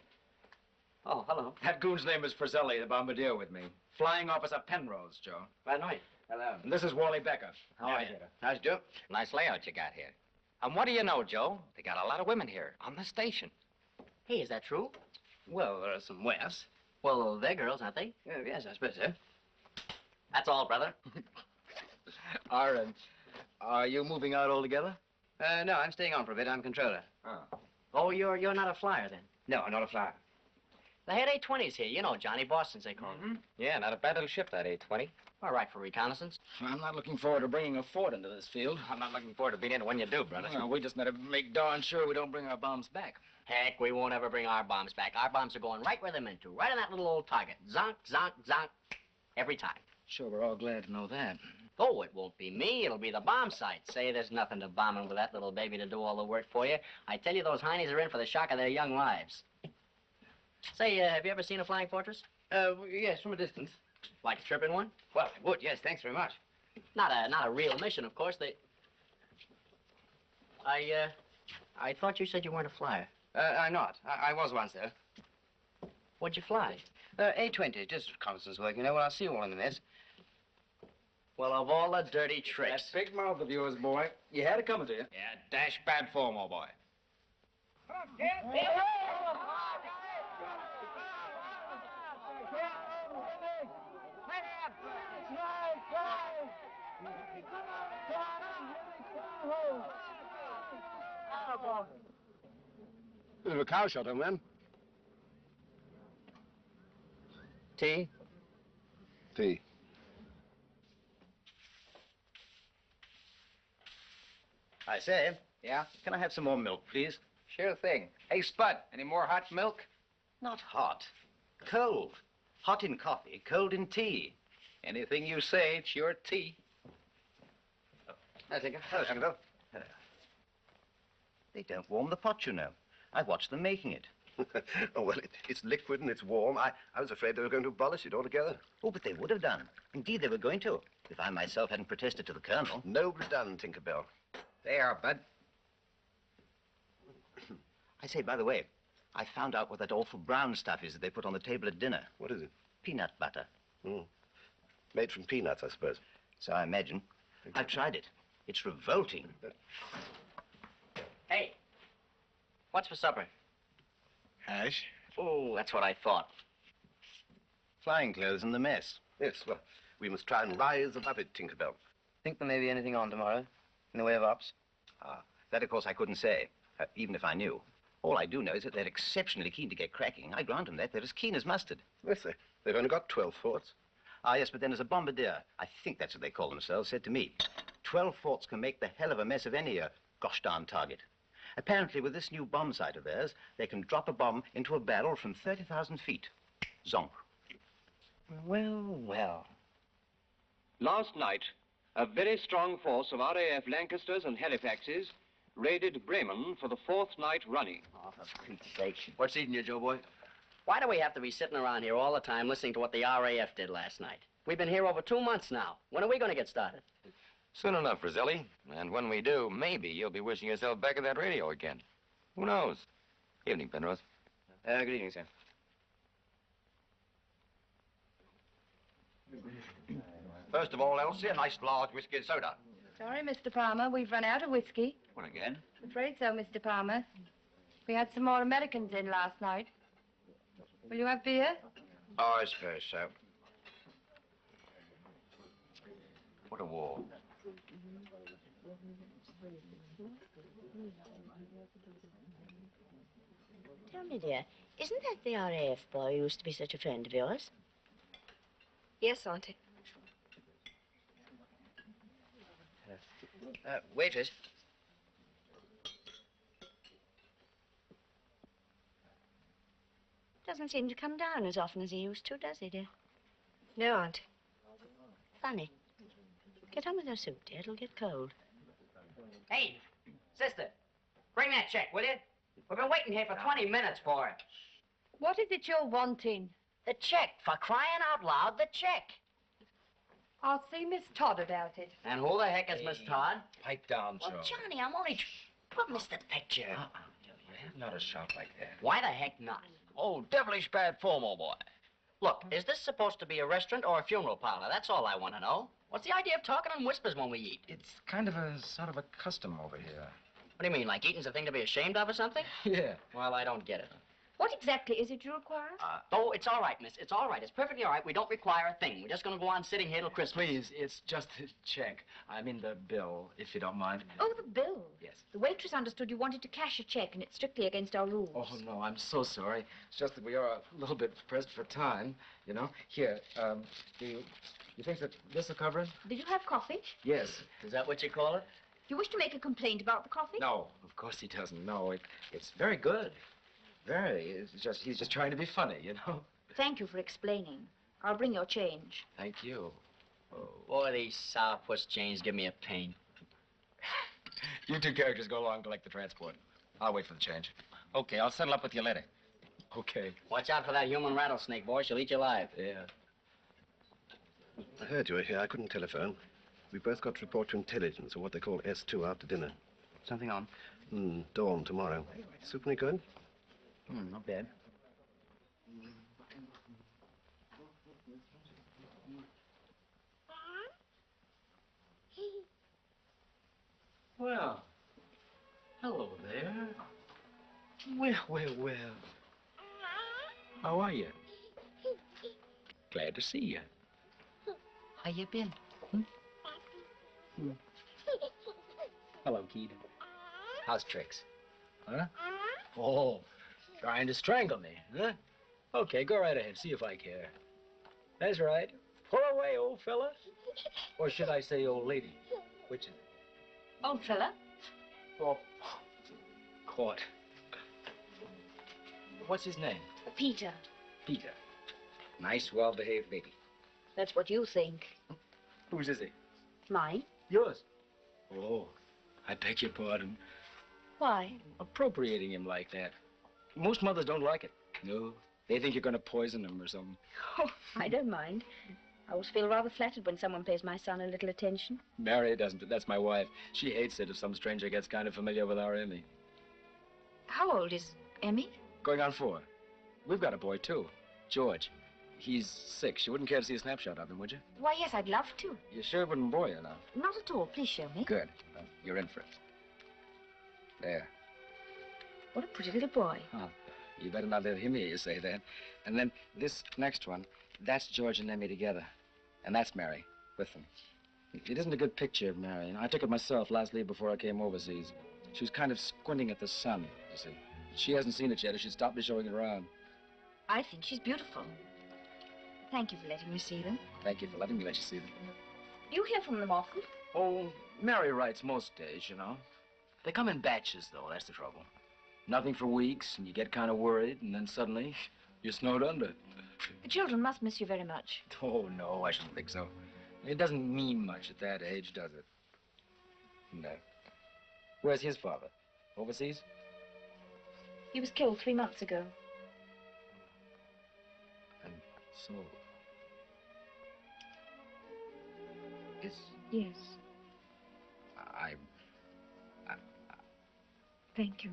Oh, hello. That goon's name is Frizzelli, the bombardier with me. Flying Officer Penrose, Joe. Right, no. Hello. And this is Wally Becker. How are you? How's it do? Nice layout you got here. And what do you know, Joe? They got a lot of women here on the station. Hey, is that true? Well, there are some waifs. Well, they're girls, aren't they? Yes, I suppose so. That's all, brother. Are you moving out altogether? No, I'm staying on for a bit. I'm controller. Oh, you're not a flyer, then? No, I'm not a flyer. They had A-20s here. You know, Johnny Boston's, they call them. Yeah, not a bad little ship, that A-20. All right for reconnaissance. I'm not looking forward to bringing a fort into this field. I'm not looking forward to being in it when you do, brother. Well, we just better make darn sure we don't bring our bombs back. Heck, we won't ever bring our bombs back. Our bombs are going right where they're meant to, right on that little old target. Zonk, zonk, zonk, every time. Sure, we're all glad to know that. Oh, it won't be me. It'll be the bomb sight. Say, there's nothing to bombing with that little baby to do all the work for you. I tell you, those heinies are in for the shock of their young lives. Say, have you ever seen a flying fortress? Yes, from a distance. Like a trip in one? Well, I would, yes, thanks very much. Not a real mission, of course. I thought you said you weren't a flyer. I'm not. I was once, though. What'd you fly? A-20, just reconnaissance work, you know. Well, I'll see you all in the mess. Well, of all the dirty tricks. That big mouth of yours, boy. You had it coming to you. Yeah, dash bad form, old boy. Bit of a cow shot, man. Tea? Tea. I say, Yeah? can I have some more milk, please? Sure thing. Hey, Spud, any more hot milk? Not hot. Cold. Hot in coffee, cold in tea. Anything you say, it's your tea. I'll take it. Hello, Senator. They don't warm the pot, you know. I've watched them making it. Oh, well, it's liquid and it's warm. I was afraid they were going to abolish it altogether. Oh, but they would have done. Indeed, they were going to, if I myself hadn't protested to the Colonel. Nobly done, Tinkerbell. There, Bud. I say, by the way, I found out what that awful brown stuff is that they put on the table at dinner. What is it? Peanut butter. Made from peanuts, I suppose. So I imagine. I've tried it. It's revolting. Hey, what's for supper? Hash? Oh, that's what I thought. Flying clothes in the mess. Yes, well, we must try and rise above it, Tinkerbell. Think there may be anything on tomorrow in the way of ops? That, of course, I couldn't say, even if I knew. All I do know is that they're exceptionally keen to get cracking. I grant them that. They're as keen as mustard. Yes, they've only got 12 forts. Ah, yes, but then there's a bombardier. I think that's what they call themselves, said to me. 12 forts can make the hell of a mess of any gosh darn target. Apparently, with this new bomb sight of theirs, they can drop a bomb into a barrel from 30,000 feet. Zonk. Well, well. Last night, a very strong force of RAF Lancasters and Halifaxes raided Bremen for the 4th night running. Oh, for Pete's sake. What's eating you, Joe boy? Why do we have to be sitting around here all the time listening to what the RAF did last night? We've been here over 2 months now. When are we going to get started? Soon enough, Roselli. And when we do, maybe you'll be wishing yourself back at that radio again. Who knows? Evening, Penrose. Good evening, sir. First of all, Elsie, a nice large whiskey and soda. Sorry, Mr. Palmer, we've run out of whiskey. What again? I'm afraid so, Mr. Palmer. We had some more Americans in last night. Will you have beer? Oh, I suppose so. What a war. Tell me, dear, isn't that the RAF boy who used to be such a friend of yours? Yes, Auntie. Waitress. Doesn't seem to come down as often as he used to, does he, dear? No, Auntie. Funny. Get on with your soup, dear. It'll get cold. Hey, sister, bring that check, will you? We've been waiting here for 20 minutes for it. What is it you're wanting? The check, for crying out loud, the check. I'll see Miss Todd about it. And who the heck is Miss Todd? Pipe down, Well, Johnny, I'm only... Put Mr. Picture. Not a shout like that. Why the heck not? Oh, devilish bad form, old boy. Look, is this supposed to be a restaurant or a funeral parlor? That's all I want to know. What's the idea of talking in whispers when we eat? It's kind of a sort of a custom over here. What do you mean, like eating's a thing to be ashamed of or something? Yeah. Well, I don't get it. What exactly is it you require? Oh, it's all right, miss. It's all right. It's perfectly all right. We don't require a thing. We're just going to go on sitting here till Christmas. Please, it's just a check. I mean the bill, if you don't mind. Oh, the bill. Yes. The waitress understood you wanted to cash a check, and it's strictly against our rules. Oh, no, I'm so sorry. It's just that we are a little bit pressed for time, you know. Here, do you think that this will cover it? Did you have coffee? Yes. Is that what you call it? Do you wish to make a complaint about the coffee? No, of course he doesn't. No, it's very good. Very. He's just trying to be funny, you know. Thank you for explaining. I'll bring your change. Thank you. Oh, boy, these sourpuss chains give me a pain. You two characters go along to collect the transport. I'll wait for the change. Okay, I'll settle up with you later. Okay. Watch out for that human rattlesnake, boy. She'll eat you alive. Yeah. I heard you were here. I couldn't telephone. We both got to report to intelligence, or what they call S2, after dinner. Something on? Dawn tomorrow. Soup any good? Not bad. Well, hello there. Well. How are you? Glad to see you. How you been? Hello, Keith. How's tricks? Huh? Oh, trying to strangle me, huh? Okay, go right ahead. See if I care. That's right. Pull away, old fella. Or should I say old lady? Which is it? Old fella. Oh, caught. What's his name? Peter. Peter. Nice, well-behaved baby. That's what you think. Whose is he? Mine. Yours. Oh, I beg your pardon. Why? Appropriating him like that. Most mothers don't like it. No, they think you're going to poison him or something. Oh, I don't mind. I always feel rather flattered when someone pays my son a little attention. Mary doesn't. That's my wife. She hates it if some stranger gets kind of familiar with our Emmy. How old is Emmy? Going on 4. We've got a boy, too. George. He's 6. You wouldn't care to see a snapshot of him, would you? Why, yes, I'd love to. You sure it wouldn't bore you enough? Not at all. Please show me. Good. Well, you're in for it. There. What a pretty little boy. Oh, you better not let him hear you say that. And then this next one, that's George and Emmy together. And that's Mary, with them. It isn't a good picture of Mary. You know, I took it myself last leave before I came overseas. She was kind of squinting at the sun, you see. She hasn't seen it yet, or she'd stop me showing it around. I think she's beautiful. Thank you for letting me see them. Thank you for letting me let you see them. Do you hear from them often? Oh, Mary writes most days, you know. They come in batches, though. That's the trouble. Nothing for weeks, and you get kind of worried, and then suddenly you're snowed under. The children must miss you very much. Oh, no, I shouldn't think so. It doesn't mean much at that age, does it? No. Where's his father? Overseas? He was killed 3 months ago. And so... Yes. I... Thank you.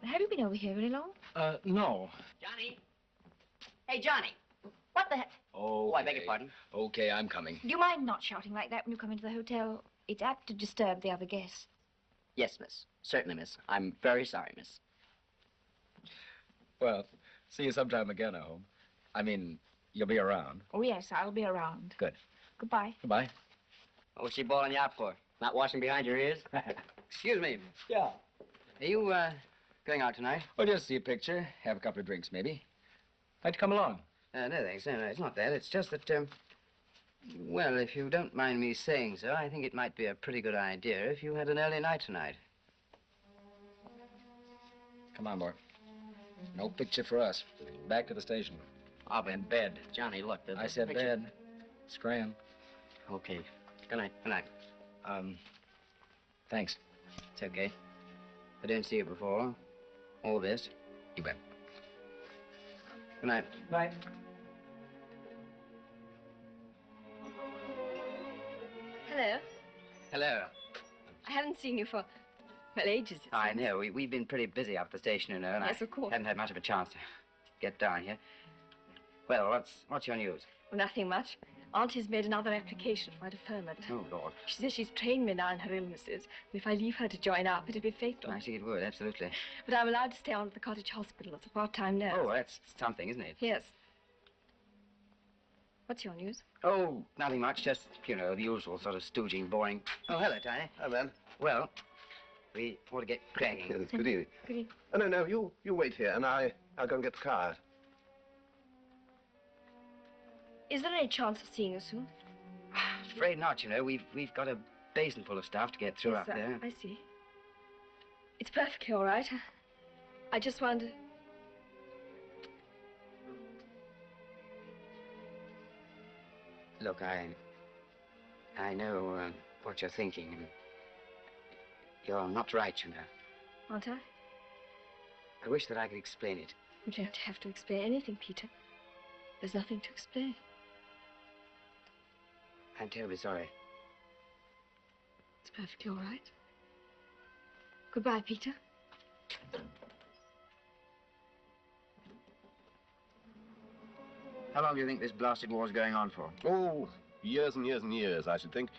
Have you been over here very long? No. Johnny? Hey, Johnny. What the heck? Oh, I beg your pardon. Okay, I'm coming. Do you mind not shouting like that when you come into the hotel? It's apt to disturb the other guests. Yes, miss. Certainly, miss. I'm very sorry, miss. Well, see you sometime again, I hope. I mean, you'll be around. Oh, yes, I'll be around. Good. Goodbye. Goodbye. What was she bawling you out for? Not washing behind your ears? Excuse me. Yeah. Are you, going out tonight? Well, just see a picture, have a couple of drinks, maybe. Like to come along? No, thanks. No, it's not that. It's just that, well, if you don't mind me saying so, I think it might be a pretty good idea if you had an early night tonight. Come on, boy. No picture for us. Back to the station. I'll be in bed. Johnny, look. I said picture... bed. Scram. Okay. Good night. Good night. Thanks. It's okay. I didn't see you before. All this. You bet. Good night. Night. Hello. Hello. I haven't seen you for, well, ages. I know. We've been pretty busy up at the station, and Yes, of course. I haven't had much of a chance to get down here. Well, what's your news? Well, nothing much. Auntie's made another application for my deferment. Oh, Lord. She says she's trained me now in her illnesses, and if I leave her to join up, it'll be fatal. I see it would, absolutely. But I'm allowed to stay on at the cottage hospital as a part-time nurse. Oh, well, that's something, isn't it? Yes. What's your news? Oh, nothing much, just, you know, the usual sort of stooging, boring. Oh, hello, Tiny. Hi, man. Well, we ought to get cracking. Yes, good evening. Good evening. Oh, no, you wait here, and I'll go and get the car. Is there any chance of seeing you soon? Afraid not, you know. We've got a basin full of stuff to get through Yes, up there. I see. It's perfectly all right. I just wonder... Look, I know what you're thinking. And you're not right, you know. Aren't I? I wish that I could explain it. You don't have to explain anything, Peter. There's nothing to explain. I'm terribly sorry. It's perfectly all right. Goodbye, Peter. How long do you think this blasted war's going on for? Oh, years and years and years, I should think.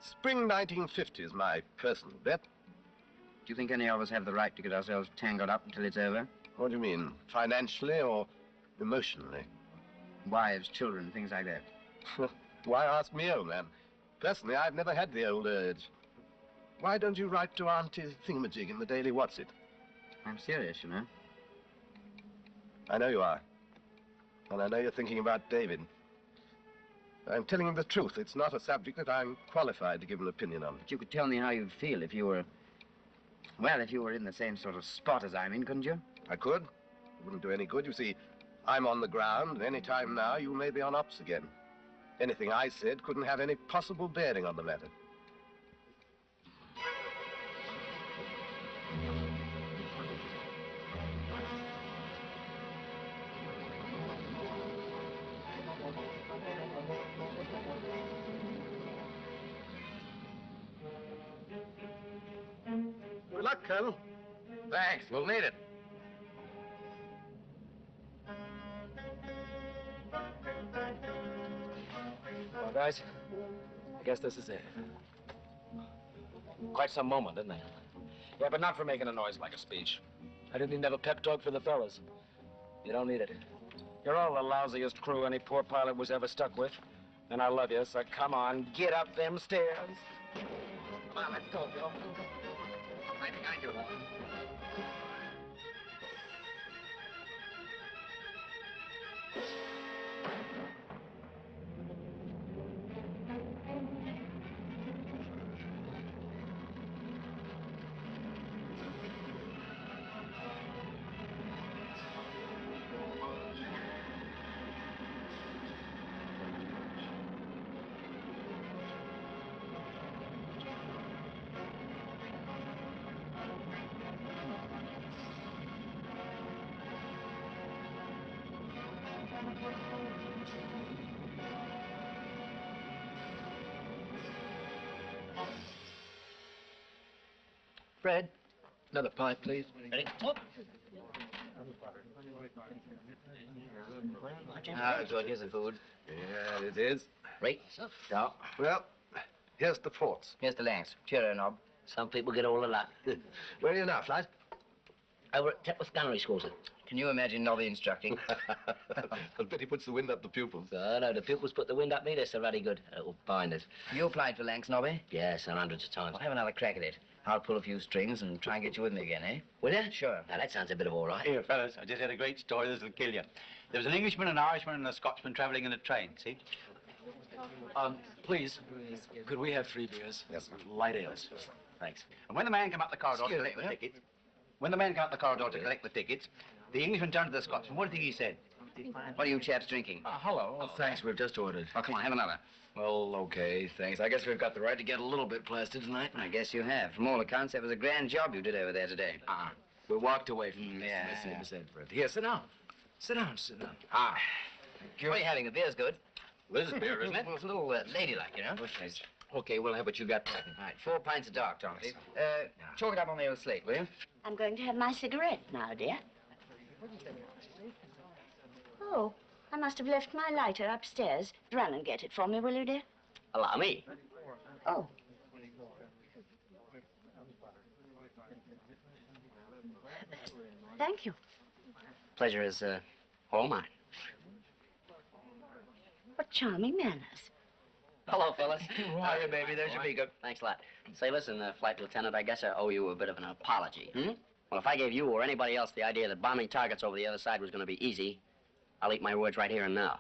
Spring 1950 is my personal bet. Do you think any of us have the right to get ourselves tangled up until it's over? What do you mean? Financially or emotionally? Wives, children, things like that. Why ask me, old man? Personally, I've never had the old urge. Why don't you write to Auntie Thingamajig in the Daily What's-It? I'm serious, you know. I know you are. And I know you're thinking about David. I'm telling you the truth. It's not a subject that I'm qualified to give an opinion on. But you could tell me how you'd feel if you were... Well, if you were in the same sort of spot as I'm in, couldn't you? I could. It wouldn't do any good. You see, I'm on the ground, and any time now you may be on ops again. Anything I said couldn't have any possible bearing on the matter. Good luck, Colonel. Thanks. We'll need it. Well, guys, I guess this is it. Quite some moment, isn't it? Yeah, but not for making a noise like a speech. I didn't even have a pep talk for the fellas. You don't need it. You're all the lousiest crew any poor pilot was ever stuck with. And I love you, so come on, get up them stairs. Come on, let's go, Joe. Right behind you. Fred, another pipe, please. Ready? Oh. Ah, good. Here's the food. Yeah, it is. Right. So. Well, here's the forts. Here's the lanks. Cheerio, Nob. Some people get all a lot. Where are you now, Flight? Over at Tetworth Gunnery School, sir. Can you imagine Nobby instructing? I'll bet he puts the wind up the pupils. Oh, no, the pupils put the wind up me. They're so ruddy good. Little binders. You applied for lanks, Nobby? Yes, and hundreds of times. I'll have another crack at it. I'll pull a few strings and try and get you with me again, eh? Will you? Sure. Now, that sounds a bit of all right. Here, fellas, I just had a great story. This'll kill you. There was an Englishman, an Irishman, and a Scotsman traveling in a train, see? Please, could we have 3 beers? Yes, sir. Light ales. Thanks. And when the man came out the corridor to collect the tickets, the Englishman turned to the Scotsman. What do you think he said? What are you chaps drinking? Hello. Oh, thanks, we've just ordered. Oh, come on, have another. Well, okay, thanks. I guess we've got the right to get a little bit plastered tonight. I guess you have. From all accounts, that was a grand job you did over there today. We walked away from this. Yeah. Miss Edward. Here, sit down. Sit down, sit down. Ah. What are you having? The beer's good. This is beer, isn't it? Well, it's a little ladylike, you know. Okay, we'll have what you got. All right, 4 pints of dark, Thomas. Chalk it up on the old slate, will you? I'm going to have my cigarette now, dear. Oh, I must have left my lighter upstairs. Run and get it for me, will you, dear? Allow me. Oh. Thank you. Pleasure is all mine. What charming manners. Hello, fellas. Hiya, baby. There's your beaker. Thanks a lot. Say, listen, Flight Lieutenant, I guess I owe you a bit of an apology. Well, if I gave you or anybody else the idea that bombing targets over the other side was going to be easy, I'll eat my words right here and now.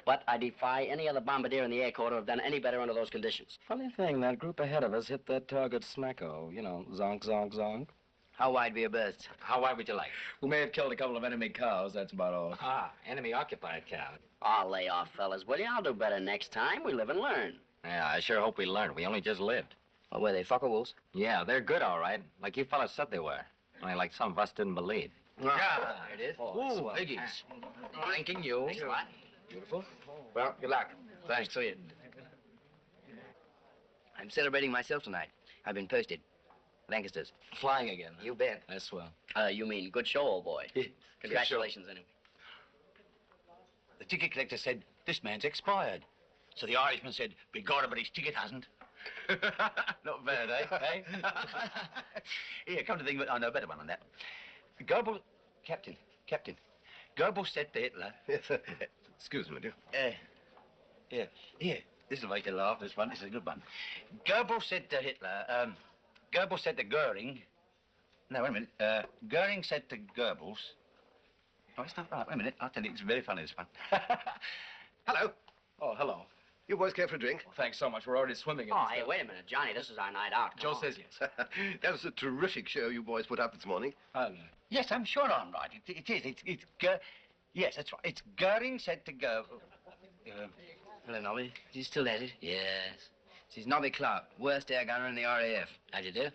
But I defy any other bombardier in the air corps to have done any better under those conditions. Funny thing, that group ahead of us hit that target smacko. You know, zonk, zonk, zonk. How wide were your berths? How wide would you like? We may have killed a couple of enemy cows, that's about all. Ah, enemy-occupied cow. Oh, lay off, fellas, will you? I'll do better next time. We live and learn. Yeah, I sure hope we learned. We only just lived. Oh, were they fucker wolves? Yeah, they're good, all right. Like you fellas said they were. Only like some of us didn't believe. Yeah, there it is. Ooh, piggies. Thanking you. Thanks a lot. Beautiful. Well, good luck. Thanks to you. I'm celebrating myself tonight. I've been posted. Lancasters. Flying again. You bet. That's swell. You mean good show, old boy. Congratulations, anyway. The ticket collector said, this man's expired. So the Irishman said, begorra, but his ticket hasn't. Not bad, eh? Here, come to think of it, I know a better one than that. Goebbels, Captain, Goebbels said to Hitler... Excuse me, dear. Here, this will make you laugh, this is a good one. Goebbels said to Hitler, Goebbels said to Goering... No, wait a minute. Goering said to Goebbels... No, it's not right. Wait a minute. I'll tell you, it's very funny, this one. Hello. Oh, hello. You boys care for a drink? Well, thanks so much. We're already swimming in Oh, this hey, stuff. wait a minute, Johnny. This is our night out. Joe says yes. That was a terrific show you boys put up this morning. Yes, I'm sure I'm right. It is. Yes, that's right. It's Goering said to Goebbels... Hello, Nobby. Is he still at it? Yes. This is Nobby Clark, worst air gunner in the RAF. How'd you do?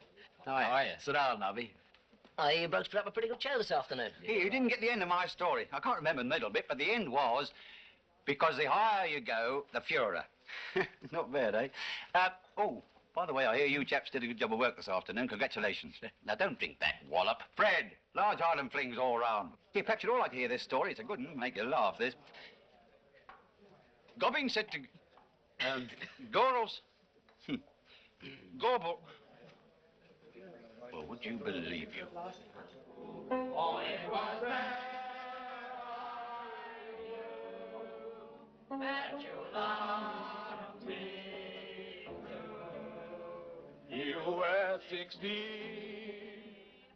How are you? Sit down, Nobby. Oh, you blokes put up a pretty good show this afternoon. Here, you didn't get the end of my story. I can't remember the middle bit, but the end was... Because the higher you go, the Fuhrer. Not bad, eh? Oh, by the way, I hear you chaps did a good job of work this afternoon. Congratulations. Now, don't drink that wallop. Fred, large island flings all round. Yeah, perhaps you'd all like to hear this story. It's a good one. Make you laugh, this. Gobbing said to... Gorels... Gorbel... Well, would you believe you? Oh, it was that you loved me. You were 16,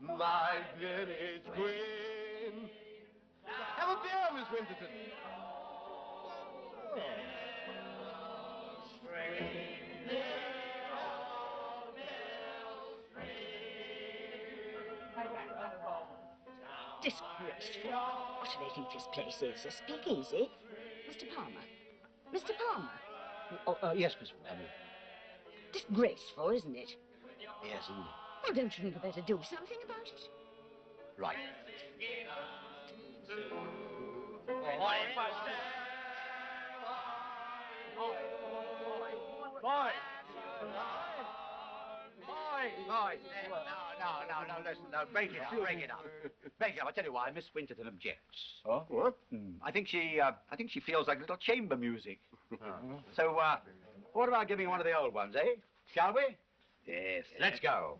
my village queen. Have a beer, Miss Winterton. Disgraceful. What do they think this place is? A speakeasy? Mr. Palmer. Mr. Palmer. Oh, yes, Miss Palmer. Disgraceful, isn't it? Yes, Well, don't you think you better do something about it? right. No, listen, no, break it up. Break it up. I tell you why, Miss Winterton objects. Oh, what? I think she feels like little chamber music. So, what about giving one of the old ones, eh? Shall we? Yes. Let's go.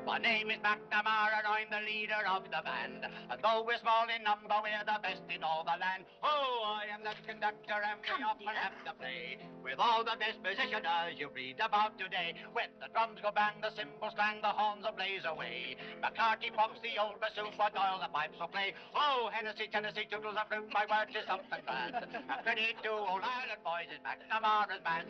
My name is McNamara and I'm the leader of the band. And though we're small in number, we're the best in all the land. Oh, I am the conductor and we often have to play with all the best musicians you read about today. When the drums go bang, the cymbals clang, the horns will blaze away. McCarthy pumps the old bassoon, but Doyle the pipes will play. Oh, Hennessy, Tennessee, toodles and fruit, my word is something grand. And 22 old Ireland boys is McNamara's band.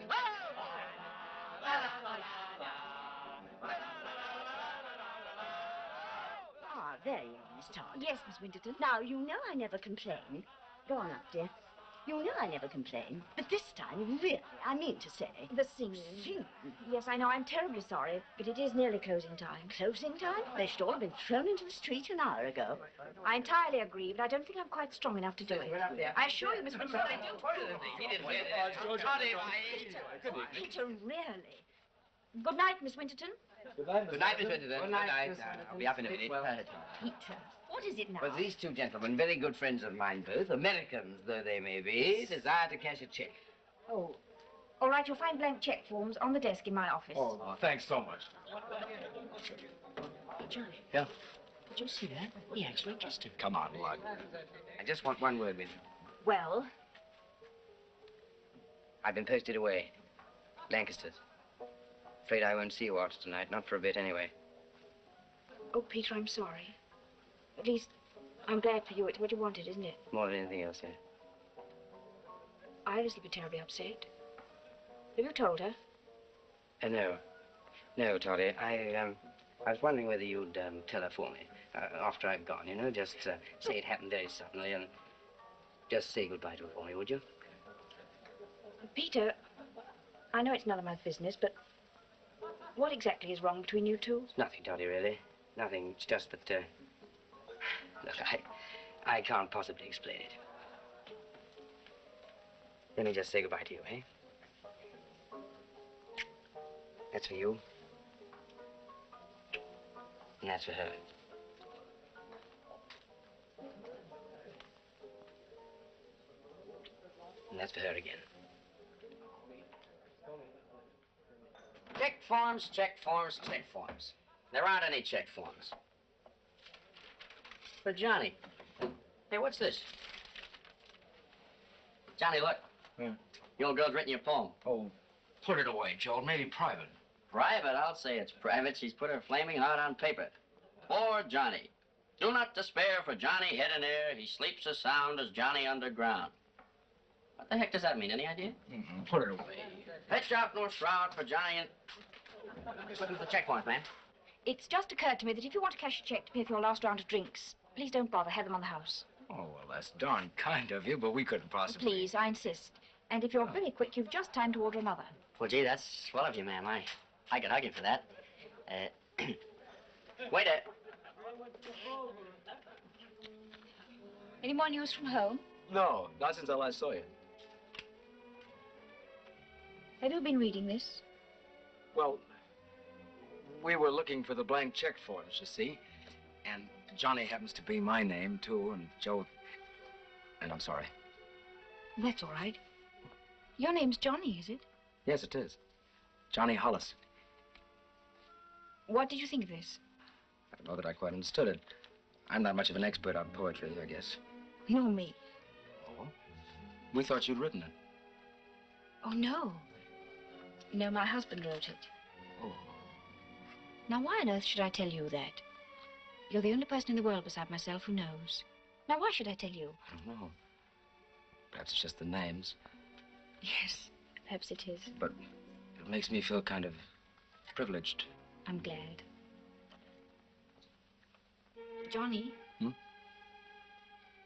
Ah, there you are, Miss Todd. Yes, Miss Winterton. Now, you know I never complain. Go on up, dear. You know I never complain. But this time, really, I mean to say... The singing. Yes, I know. I'm terribly sorry, but it is nearly closing time. Closing time? They should all have been thrown into the street an hour ago. I entirely agree, but I don't think I'm quite strong enough to do it. I assure you, Miss Winterton, I do. Peter, really? Good night, Miss Winterton. Good night, Miss Winterton. Good night. I'll be up in a minute. Peter. What is it now? Well, these two gentlemen, very good friends of mine both, Americans though they may be, desire to cash a check. Oh, all right, you'll find blank check forms on the desk in my office. Oh, thanks so much. Johnny. Yeah? Did you see that? He actually kissed her. Come on, Lud. I just want one word with you. Well? I've been posted away. Lancaster's. Afraid I won't see you after tonight, not for a bit anyway. Oh, Peter, I'm sorry. At least, I'm glad for you. It's what you wanted, isn't it? More than anything else, yeah. Iris will be terribly upset. Have you told her? No. No, Toddy. I was wondering whether you'd tell her for me. After I've gone, you know, just say it happened very suddenly and just say goodbye to her for me, would you? Peter, I know it's none of my business, but what exactly is wrong between you two? Nothing, Toddy, really. Nothing. It's just that, look, I can't possibly explain it. Let me just say goodbye to you, eh? That's for you. And that's for her. And that's for her again. Check forms, check forms, check forms. There aren't any check forms. But Johnny, hey, what's this? Johnny, look. Your old girl's written you a poem. Oh, put it away, Joel. Maybe private. Private? I'll say it's private. She's put her flaming heart on paper. Poor Johnny. Do not despair for Johnny head and air. He sleeps as sound as Johnny underground. What the heck does that mean? Any idea? Put it away. Fetch out no shroud for Johnny and... Just looking for the check forms, man. It's just occurred to me that if you want to cash a check to pay for your last round of drinks, please don't bother. Have them on the house. Oh, well, that's darn kind of you, but we couldn't possibly... Please, I insist. And if you're very quick, you've just time to order another. Well, gee, that's swell of you, ma'am. I could hug you for that. Waiter. Any more news from home? No, not since I last saw you. Have you been reading this? Well, we were looking for the blank check forms, you see. And Johnny happens to be my name, too, and Joe... And I'm sorry. That's all right. Your name's Johnny, is it? Yes, it is. Johnny Hollis. What did you think of this? I don't know that I quite understood it. I'm not much of an expert on poetry, I guess. Nor me. Oh? We thought you'd written it. Oh, no. No, my husband wrote it. Oh. Now, why on earth should I tell you that? You're the only person in the world beside myself who knows. Now, why should I tell you? I don't know. Perhaps it's just the names. Yes, perhaps it is. But it makes me feel kind of privileged. I'm glad. Johnny?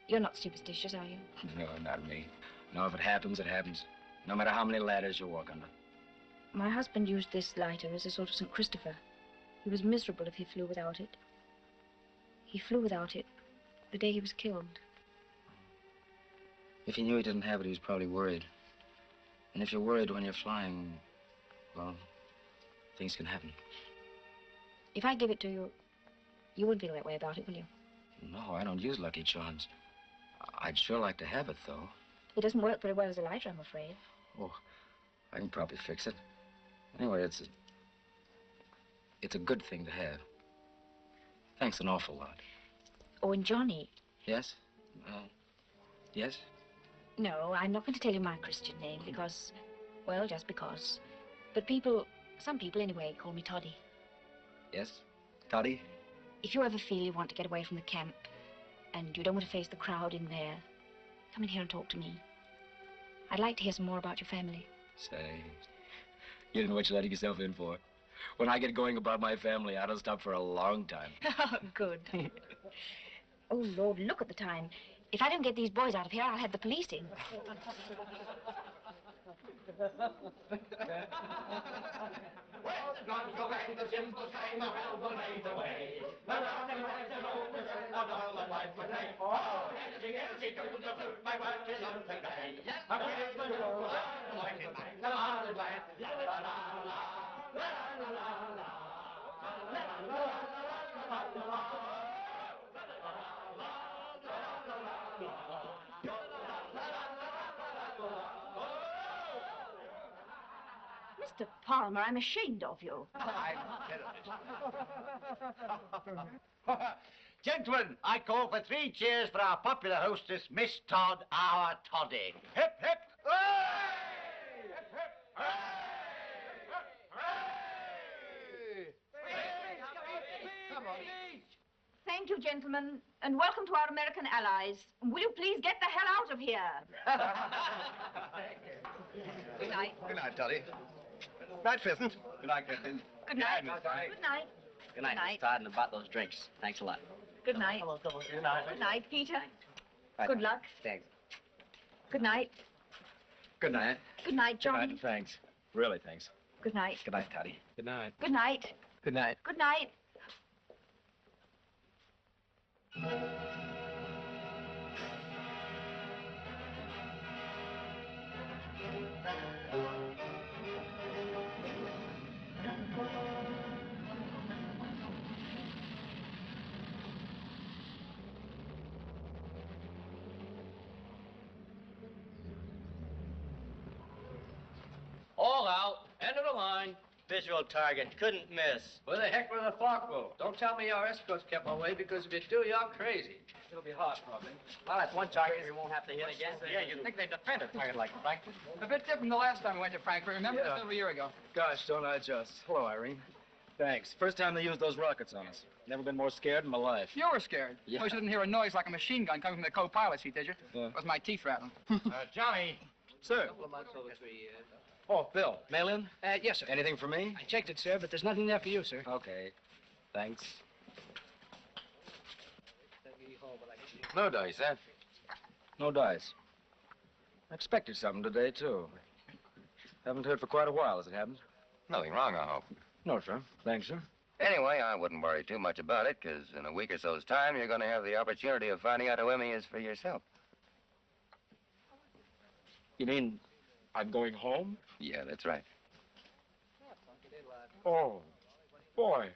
You're not superstitious, are you? No, not me. No, if it happens, it happens. No matter how many ladders you walk under. My husband used this lighter as a sort of St. Christopher. He was miserable if he flew without it. He flew without it the day he was killed. If he knew he didn't have it, he was probably worried. And if you're worried when you're flying, well, things can happen. If I give it to you, you wouldn't feel that way about it, will you? No, I don't use Lucky Charms. I'd sure like to have it, though. It doesn't work very well as a lighter, I'm afraid. Oh, I can probably fix it. Anyway, it's a good thing to have. Thanks an awful lot. Oh, and Johnny. Yes? Yes? No, I'm not going to tell you my Christian name because, well, just because. But some people anyway, call me Toddy. Yes? Toddy? If you ever feel you want to get away from the camp and you don't want to face the crowd in there, come in here and talk to me. I'd like to hear some more about your family. Say, you don't know what you're letting yourself in for. When I get going about my family, I don't stop for a long time. Good. Oh, Lord, look at the time. If I don't get these boys out of here, I'll have the police in. Mr. Palmer, I'm ashamed of you. Gentlemen, I call for 3 cheers for our popular hostess, Miss Todd, our Toddy. Hip, hip. Thank you, gentlemen, and welcome to our American allies. Will you please get the hell out of here? Good night. Good night, Toddy. Night, Pheasant. Good night, Captain. Good night. Good night. Good night. Good night, Miss Todd, and about those drinks. Thanks a lot. Good night. Good night. Good night, Peter. Good luck. Thanks. Good night. Good night. Good night, Good night, Johnny. and thanks. Really, thanks. Good night. Good night, Toddy. Good night. Good night. Good night. Good night. All out. End of the line. Visual target. Couldn't miss. Where the heck were the Falkville? Don't tell me your escorts kept away, because if you do, you're crazy. It'll be hard, probably. Well, that's one target we won't have to hit again. Yeah, you'd think they'd defend a target like Frankfurt. A bit different the last time we went to Frankfurt. Remember, Yeah. just over a year ago. Gosh, don't I just. Hello, Irene. Thanks. First time they used those rockets on us. Never been more scared in my life. You were scared. Yeah. Oh, you didn't hear a noise like a machine gun coming from the co-pilot seat, did you? Yeah. It was my teeth rattling. Johnny. Sir. A couple of months over 3 years. Oh, Bill. Mail in? Yes, sir. Anything for me? I checked it, sir, but there's nothing there for you, sir. Okay. Thanks. No dice, huh? No dice. I expected something today, too. Haven't heard for quite a while, as it happens. Nothing wrong, I hope. No, sir. Thanks, sir. Anyway, I wouldn't worry too much about it, because in a week or so's time, you're going to have the opportunity of finding out who Emmy is for yourself. You mean I'm going home? Yeah, that's right. Oh, boy.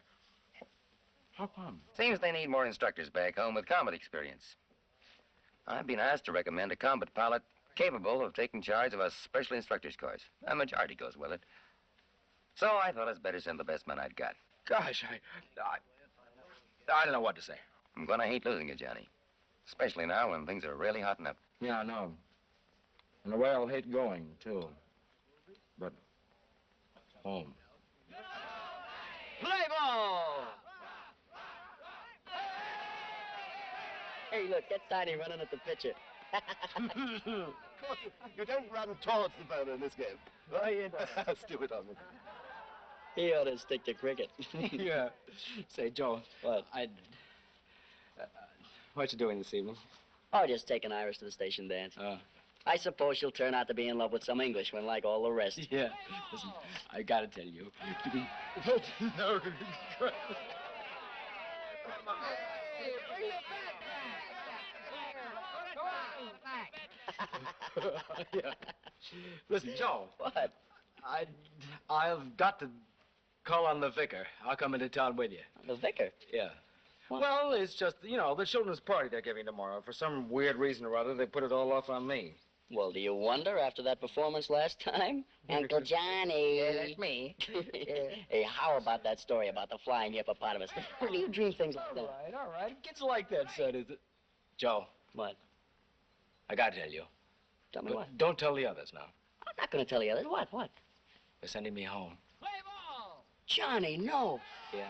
How come? Seems they need more instructors back home with combat experience. I've been asked to recommend a combat pilot capable of taking charge of a special instructors course. A majority goes with it. So I thought it's better send the best man I'd got. Gosh, I don't know what to say. I'm going to hate losing you, Johnny. Especially now when things are really hotting up. Yeah, I know. In a way, I'll hate going, too. But home. Play ball! Hey, look, get Tiny running at the pitcher. You don't run towards the bowler in this game. Oh, you don't. Stupid on me. He ought to stick to cricket. Yeah. Say, Joe. What? What you doing this evening? Oh, just taking Iris to the station dance. I suppose she'll turn out to be in love with some Englishman like all the rest. Yeah. Listen, I gotta tell you. No. Yeah. Listen, Joe. What? I've got to call on the vicar. I'll come into town with you. The vicar? Yeah. What? Well, it's just, the children's party they're giving tomorrow. For some weird reason or other, they put it all off on me. Well, do you wonder after that performance last time? Uncle Johnny. Yeah, that's me. Hey, how about that story about the flying hippopotamus? Where do you dream things like that? All right. Kids like that, son, is it? Joe. What? I gotta tell you. Tell me what? Don't tell the others now. I'm not going to tell the others. What? They're sending me home. Johnny, no. Yeah.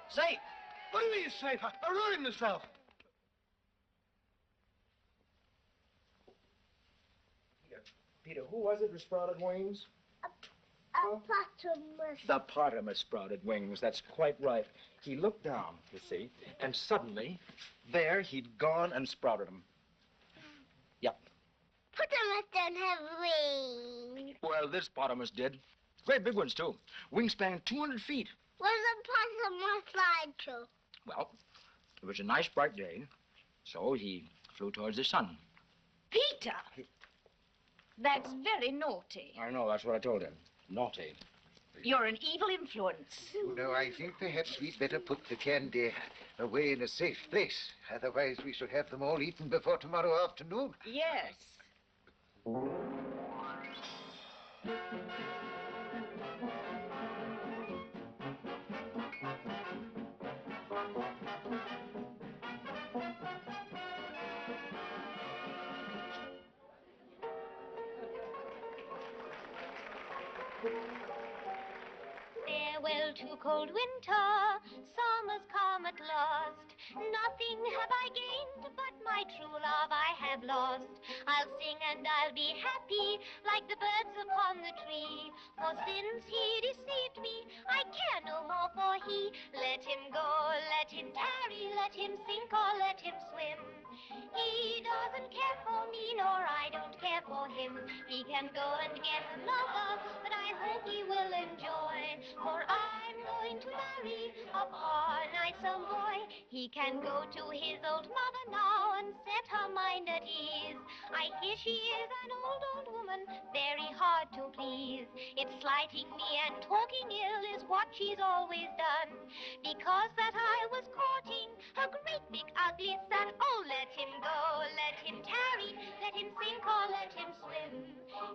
Safe. What do you mean safe? I ruined myself. Peter, who was it who sprouted wings? Hippopotamus. The potamus sprouted wings, that's quite right. He looked down, you see, and suddenly, there he'd gone and sprouted them. Yep. Hippopotamus don't have wings. Well, this potamus did. Great big ones, too. Wingspan 200 feet. Where's the hippopotamus fly to? Well, it was a nice bright day, so he flew towards the sun. Peter! That's very naughty. I know, that's what I told him. Naughty. You're an evil influence. No, I think perhaps we'd better put the candy away in a safe place. Otherwise, we shall have them all eaten before tomorrow afternoon. Yes. Farewell to cold winter, summer's come at last. Nothing have I gained, but my true love I have lost. I'll sing and I'll be happy, like the birds upon the tree. For since he deceived me, I care no more for he. Let him go, let him tarry, let him sink or let him swim. He doesn't care for me, nor I don't care for him. He can go and get another, but I hope he will enjoy. For I'm going to marry a far nicer boy. He can go to his old mother now and set her mind at ease. I hear she is an old woman, very hard to please. It's slighting me and talking ill is what she's always done. Because that I was courting a great big ugly son. Oh, let him go, let him tarry, let him sink or let him swim.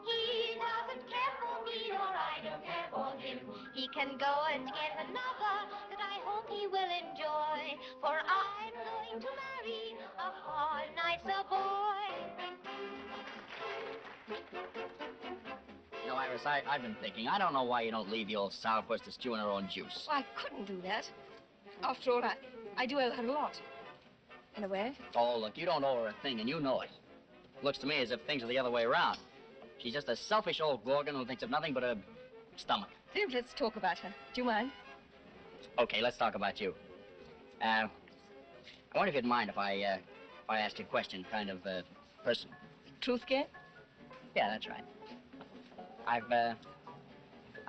He doesn't care for me, nor I don't care for him. He can go and get another that I hope he will enjoy. For I'm going to marry a far nicer boy. You know, Iris, I've been thinking, I don't know why you don't leave the old sourpuss to stew in her own juice. Well, I couldn't do that. After all, I do owe her a lot. In a way. Oh, look, you don't owe her a thing, and you know it. Looks to me as if things are the other way around. She's just a selfish old gorgon who thinks of nothing but her stomach. Dave, let's talk about her. Do you mind? Okay, let's talk about you. I wonder if you'd mind if I asked you a question, kind of, personal. Truth game? Yeah, that's right. I've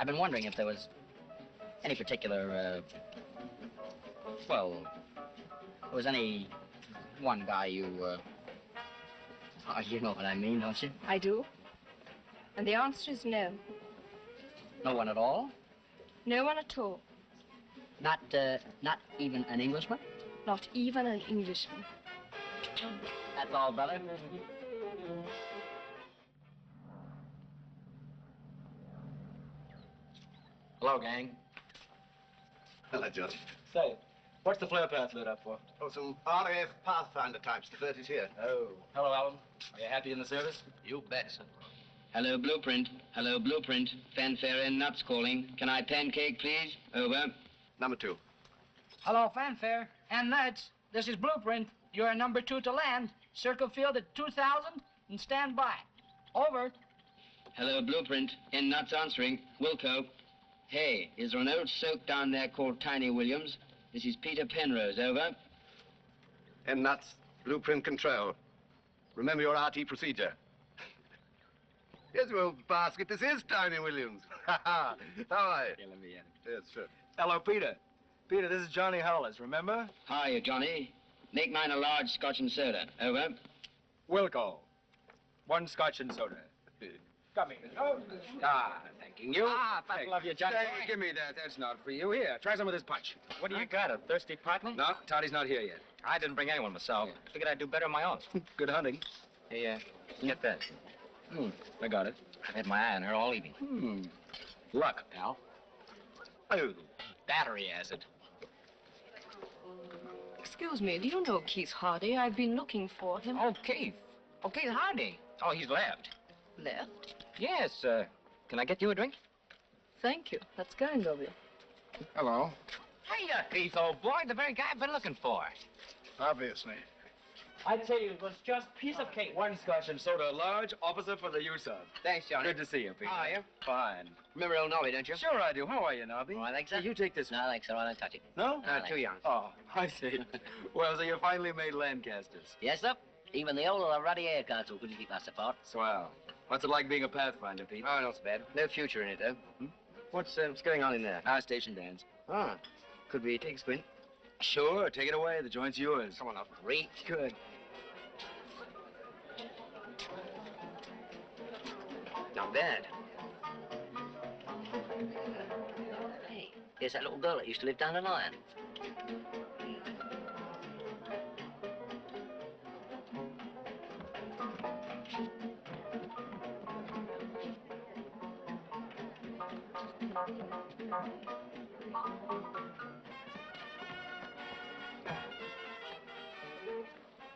been wondering if there was any particular, well, there was any one guy you know what I mean, don't you? I do. And the answer is no. No one at all? No one at all. Not even an Englishman? Not even an Englishman. That's all, brother. Hello, gang. Hello, George. Say, what's the flare path lit up for? Oh, some RAF Pathfinder types diverted here. Oh. Hello, Alan. Are you happy in the service? You bet, sir. Hello, Blueprint. Hello, Blueprint. Fanfare and nuts calling. Can I pancake, please? Over. Number 2. Hello, Fanfare and Nuts. This is Blueprint. You're number 2 to land. Circle field at 2,000 and stand by. Over. Hello, Blueprint. And nuts answering. Wilco. Hey, is there an old soak down there called Tiny Williams? This is Peter Penrose. Over. And nuts, Blueprint Control. Remember your RT procedure. Yes, well, basket, this is Tiny Williams. How are you? Yeah, let me in. Yes, sure. Hello, Peter. Peter, this is Johnny Hollis, remember? Hiya, Johnny. Make mine a large scotch and soda. Over. Wilco. 1 scotch and soda. Come in. Oh. Thanking you. I love you, Johnny. Hey, give me that. That's not for you. Here, try some of this punch. What do you got, a thirsty partner? No, Toddy's not here yet. I didn't bring anyone myself. Figured I'd do better on my own. Good hunting. Hey, get that. I got it. I've had my eye on her all evening. Luck, pal. Oh, battery acid. Excuse me, do you know Keith Hardy? I've been looking for him. Oh, Keith. Oh, Keith Hardy. Oh, he's left. Left? Yes, can I get you a drink? Thank you. That's kind of you. Hello. Hiya, Keith, old boy. The very guy I've been looking for. Obviously. I tell you, it was just a piece of cake. 1 scotch and soda, large, officer for the use of. Thanks, Johnny. Good to see you, Peter. How are you? Fine. Remember old Nobby, don't you? Sure I do. How are you, Nobby? Oh, I think so. Hey, you take this one. No, thanks, sir. I don't touch it. No? Too young. Oh, I see. Well, so you finally made Lancasters. Yes, sir. Even the old ruddy air council couldn't keep us apart. Swell. What's it like being a Pathfinder, Pete? Oh, not so bad. No future in it, though. What's going on in there? Our station dance. Ah, could we take a squint? Sure, take it away. The joint's yours. Come on up. Great. Good. Not bad. Hey, here's that little girl that used to live down the line.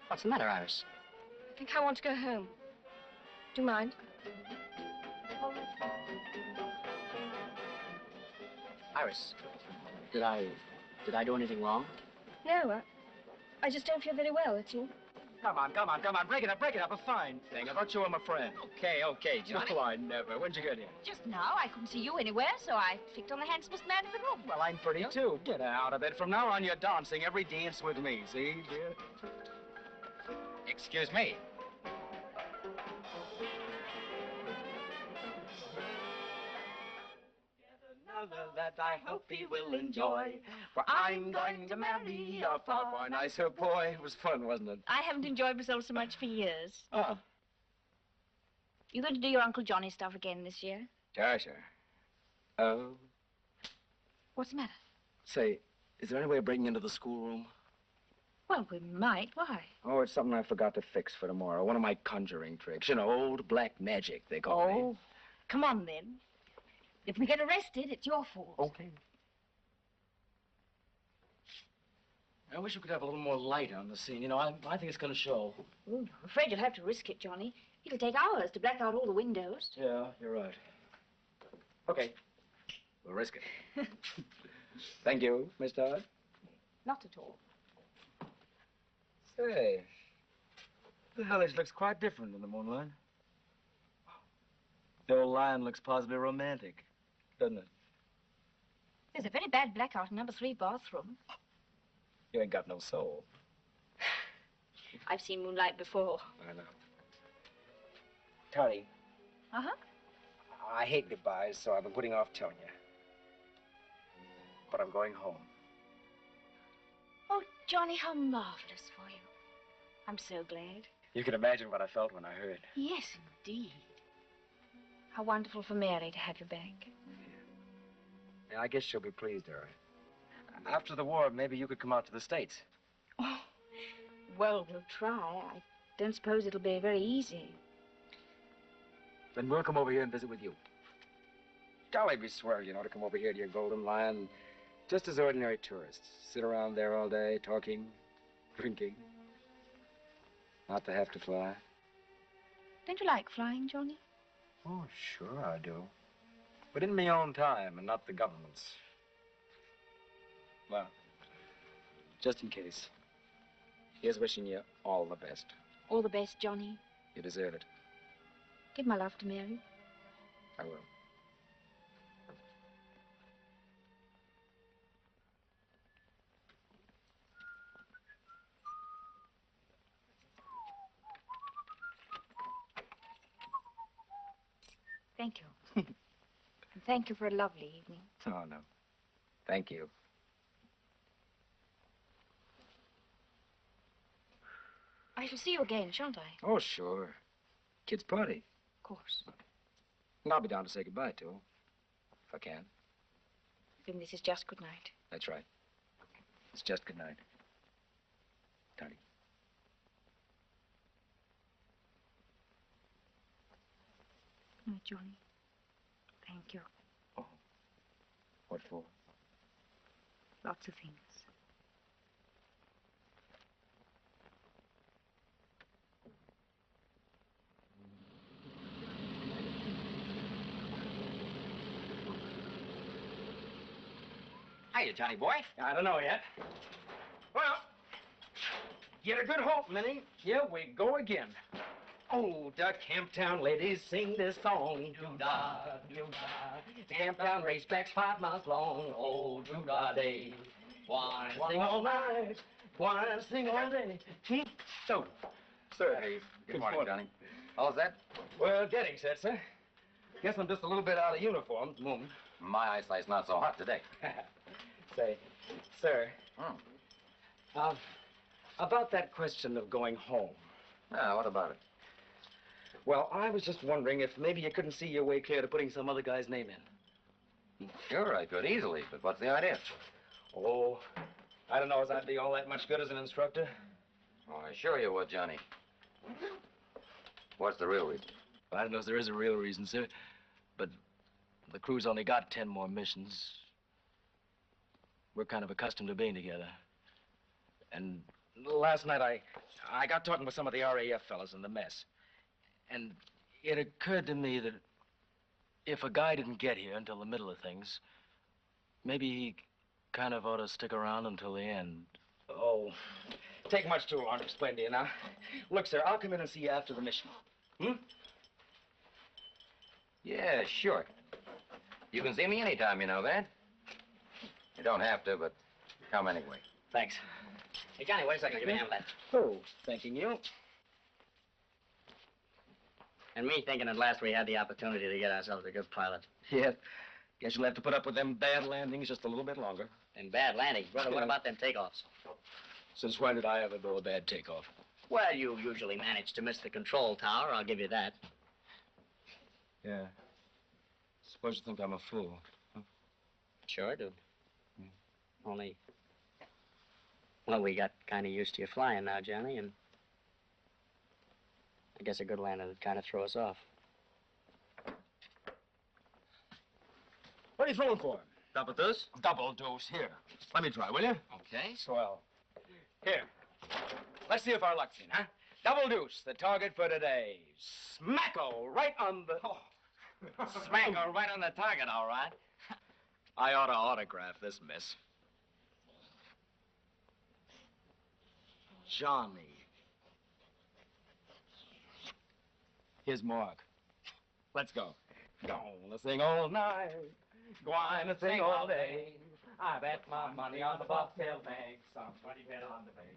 What's the matter, Iris? I think I want to go home. Do you mind? Iris, did I do anything wrong? No, I just don't feel very well, that's all. Come on. Break it up. A fine thing. I thought you were my friend. Okay, Johnny. Oh, I never. When'd you get here? Just now. I couldn't see you anywhere, so I picked on the handsomest man in the room. Well, I'm pretty, too. Get out of it. From now on, you're dancing every dance with me, see, dear? Excuse me. Another that I hope he will enjoy, for I'm going to marry a far nicer boy. It was fun, wasn't it? I haven't enjoyed myself so much for years. Oh. You going to do your Uncle Johnny stuff again this year? Sure. Oh. What's the matter? Say, is there any way of breaking into the schoolroom? Well, we might. Why? Oh, it's something I forgot to fix for tomorrow. One of my conjuring tricks. You know, old black magic, they call me. Oh, come on, then. If we get arrested, it's your fault. Okay. I wish we could have a little more light on the scene. You know, I think it's going to show. Ooh, I'm afraid you'll have to risk it, Johnny. It'll take hours to black out all the windows. Yeah, you're right. Okay. We'll risk it. Thank you, Miss Todd. Not at all. Say, the village looks quite different in the moonlight. The old lion looks positively romantic, doesn't it? There's a very bad blackout in number 3 bathroom. You ain't got no soul. I've seen moonlight before. I know. Tony, Uh-huh. I hate goodbyes, so I've been putting off telling you. But I'm going home. Oh, Johnny, how marvelous for you. I'm so glad. You can imagine what I felt when I heard. Yes, indeed. How wonderful for Mary to have you back. Yeah, I guess she'll be pleased, all right. After the war, maybe you could come out to the States. Oh, well, we'll try. I don't suppose it'll be very easy. Then we'll come over here and visit with you. Golly, be swell, you know, to come over here to your Golden Lion just as ordinary tourists. Sit around there all day, talking, drinking. Not to have to fly. Don't you like flying, Johnny? Oh, sure I do. But in my own time and not the government's. Well, just in case, here's wishing you all the best. All the best, Johnny. You deserve it. Give my love to Mary. I will. Thank you. And thank you for a lovely evening. Oh, no. Thank you. I shall see you again, shan't I? Oh, sure. Kids' party. Of course. And I'll be down to say goodbye to, if I can. Then this is just good night. That's right. It's just good night. Tony. Good night, Johnny. Thank you. Oh. What for? Lots of things. Hiya, Johnny boy. I don't know yet. Well, get a good hope, Minnie. Here we go again. Oh, the Camptown ladies sing this song. Do-da, do-da. Camptown racetracks 5 miles long. Oh, do-da-day. Why sing all night? Why sing all day? So, sir. Hey, good morning, Johnny. How's that? Well, getting set, sir. Guess I'm just a little bit out of uniform at the moment. My eyesight's not so hot today. Say, sir. About that question of going home. Ah, what about it? Well, I was just wondering if maybe you couldn't see your way clear to putting some other guy's name in. Sure, I could easily, but what's the idea? Oh, I don't know as I'd be all that much good as an instructor. Oh, I assure you would, Johnny. What's the real reason? I don't know if there is a real reason, sir, but the crew's only got 10 more missions. We're kind of accustomed to being together. And last night I got talking with some of the RAF fellas in the mess. And it occurred to me that if a guy didn't get here until the middle of things, maybe he kind of ought to stick around until the end. Oh, take much too long to explain to you now. Look, sir, I'll come in and see you after the mission. Yeah, sure. You can see me anytime, you know that. You don't have to, but come anyway. Thanks. Hey, Johnny, wait a second. Give me a hand with that. Oh, thanking you. And me thinking at last we had the opportunity to get ourselves a good pilot. Yeah. Guess you'll have to put up with them bad landings just a little bit longer. And bad landings? Brother, what about them takeoffs? Since when did I ever do a bad takeoff? Well, you usually manage to miss the control tower. I'll give you that. Yeah. Suppose you think I'm a fool. Huh? Sure I do. Only, well, we got kind of used to you flying now, Johnny, and I guess a good lander would kind of throw us off. What are you throwing for? Double deuce? Double dose. Here. Let me try, will you? Okay. Swell. Here. Let's see if our luck's in, huh? Double deuce, the target for today. Smacko, right on the... Oh. Smacko, right on the target, all right. I ought to autograph this, miss. Johnny. Here's Mark. Let's go. Gonna sing all night. Gonna sing all day. I bet my money on the bobtail bank. Somebody bet on the bay.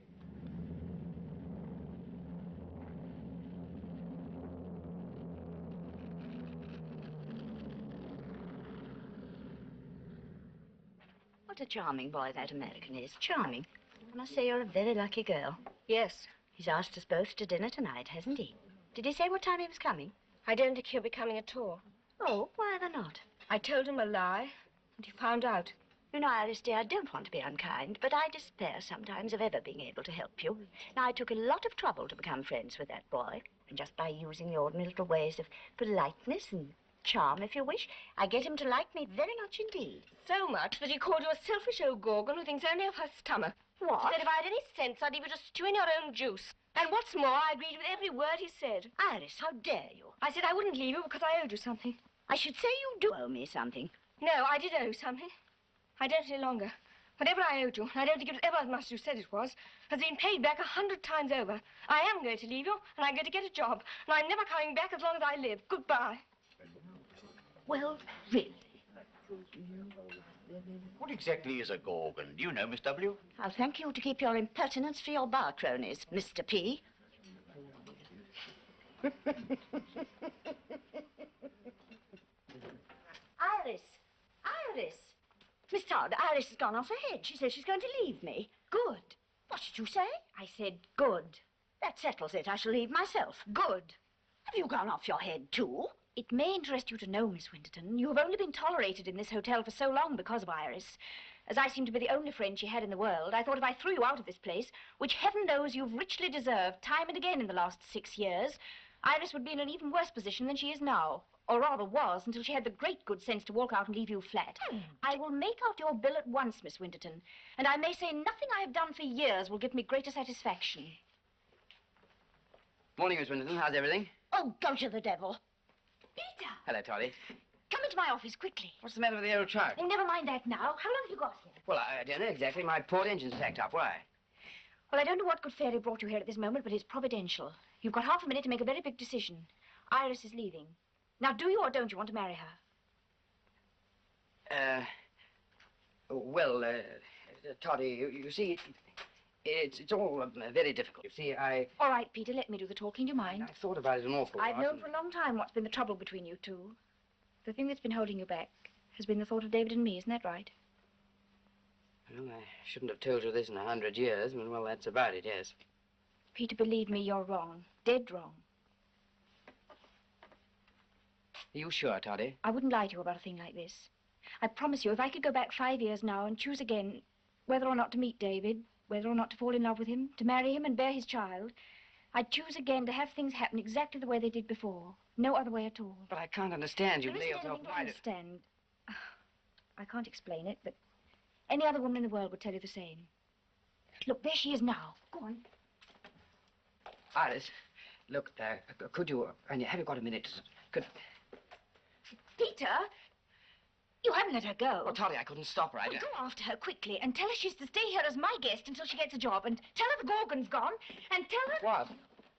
What a charming boy that American is. Charming. I must say you're a very lucky girl. Yes. He's asked us both to dinner tonight, hasn't he? Did he say what time he was coming? I don't think he'll be coming at all. Oh, why the not? I told him a lie, and he found out. You know, Iris, dear, I don't want to be unkind, but I despair sometimes of ever being able to help you. Now, I took a lot of trouble to become friends with that boy, and just by using the ordinary little ways of politeness and charm, if you wish, I get him to like me very much indeed. So much that he called you a selfish old gorgon who thinks only of her stomach. What? He said if I had any sense, I'd leave you to stew in your own juice. And what's more, I agreed with every word he said. Iris, how dare you? I said I wouldn't leave you because I owed you something. I should say you do owe me something. No, I did owe something. I don't any longer. Whatever I owed you, and I don't think it was ever as much as you said it was, has been paid back 100 times over. I am going to leave you, and I'm going to get a job, and I'm never coming back as long as I live. Goodbye. Well, really? What exactly is a gorgon? Do you know, Miss W? I'll thank you to keep your impertinence for your bar cronies, Mr. P. Iris! Iris! Miss Todd, Iris has gone off her head. She says she's going to leave me. Good. What did you say? I said good. That settles it. I shall leave myself. Good. Have you gone off your head, too? It may interest you to know, Miss Winterton, you have only been tolerated in this hotel for so long because of Iris. As I seem to be the only friend she had in the world, I thought if I threw you out of this place, which heaven knows you've richly deserved time and again in the last 6 years, Iris would be in an even worse position than she is now. Or rather was, until she had the great good sense to walk out and leave you flat. I will make out your bill at once, Miss Winterton, and I may say nothing I have done for years will give me greater satisfaction. Morning, Miss Winterton. How's everything? Oh, go to the devil. Peter! Hello, Toddy. Come into my office quickly. What's the matter with the old chart? Oh, never mind that now. How long have you got here? Well, I don't know exactly. My port engine's packed up. Why? Well, I don't know what good fairy brought you here at this moment, but it's providential. You've got half a minute to make a very big decision. Iris is leaving. Now, do you or don't you want to marry her? Well, Toddy, you see, it's all very difficult. You see, All right, Peter, let me do the talking. Do you mind? I've thought about it an awful lot. I've known for a long time what's been the trouble between you two. The thing that's been holding you back has been the thought of David and me, isn't that right? Well, I shouldn't have told you this in 100 years, but, well, that's about it, yes. Peter, believe me, you're wrong. Dead wrong. Are you sure, Toddy? I wouldn't lie to you about a thing like this. I promise you, if I could go back 5 years now and choose again whether or not to meet David, whether or not to fall in love with him, to marry him and bear his child, I'd choose again to have things happen exactly the way they did before. No other way at all. But I can't understand. You There lay isn't yourself anything to right. understand. I can't explain it, but any other woman in the world would tell you the same. Look, there she is now. Go on. Iris, look, could you, and have you got a minute? Peter, you haven't let her go. Oh, Toddy, I couldn't stop her. Well, go after her quickly and tell her she's to stay here as my guest until she gets a job. And tell her the Gorgon's gone. And tell her... What?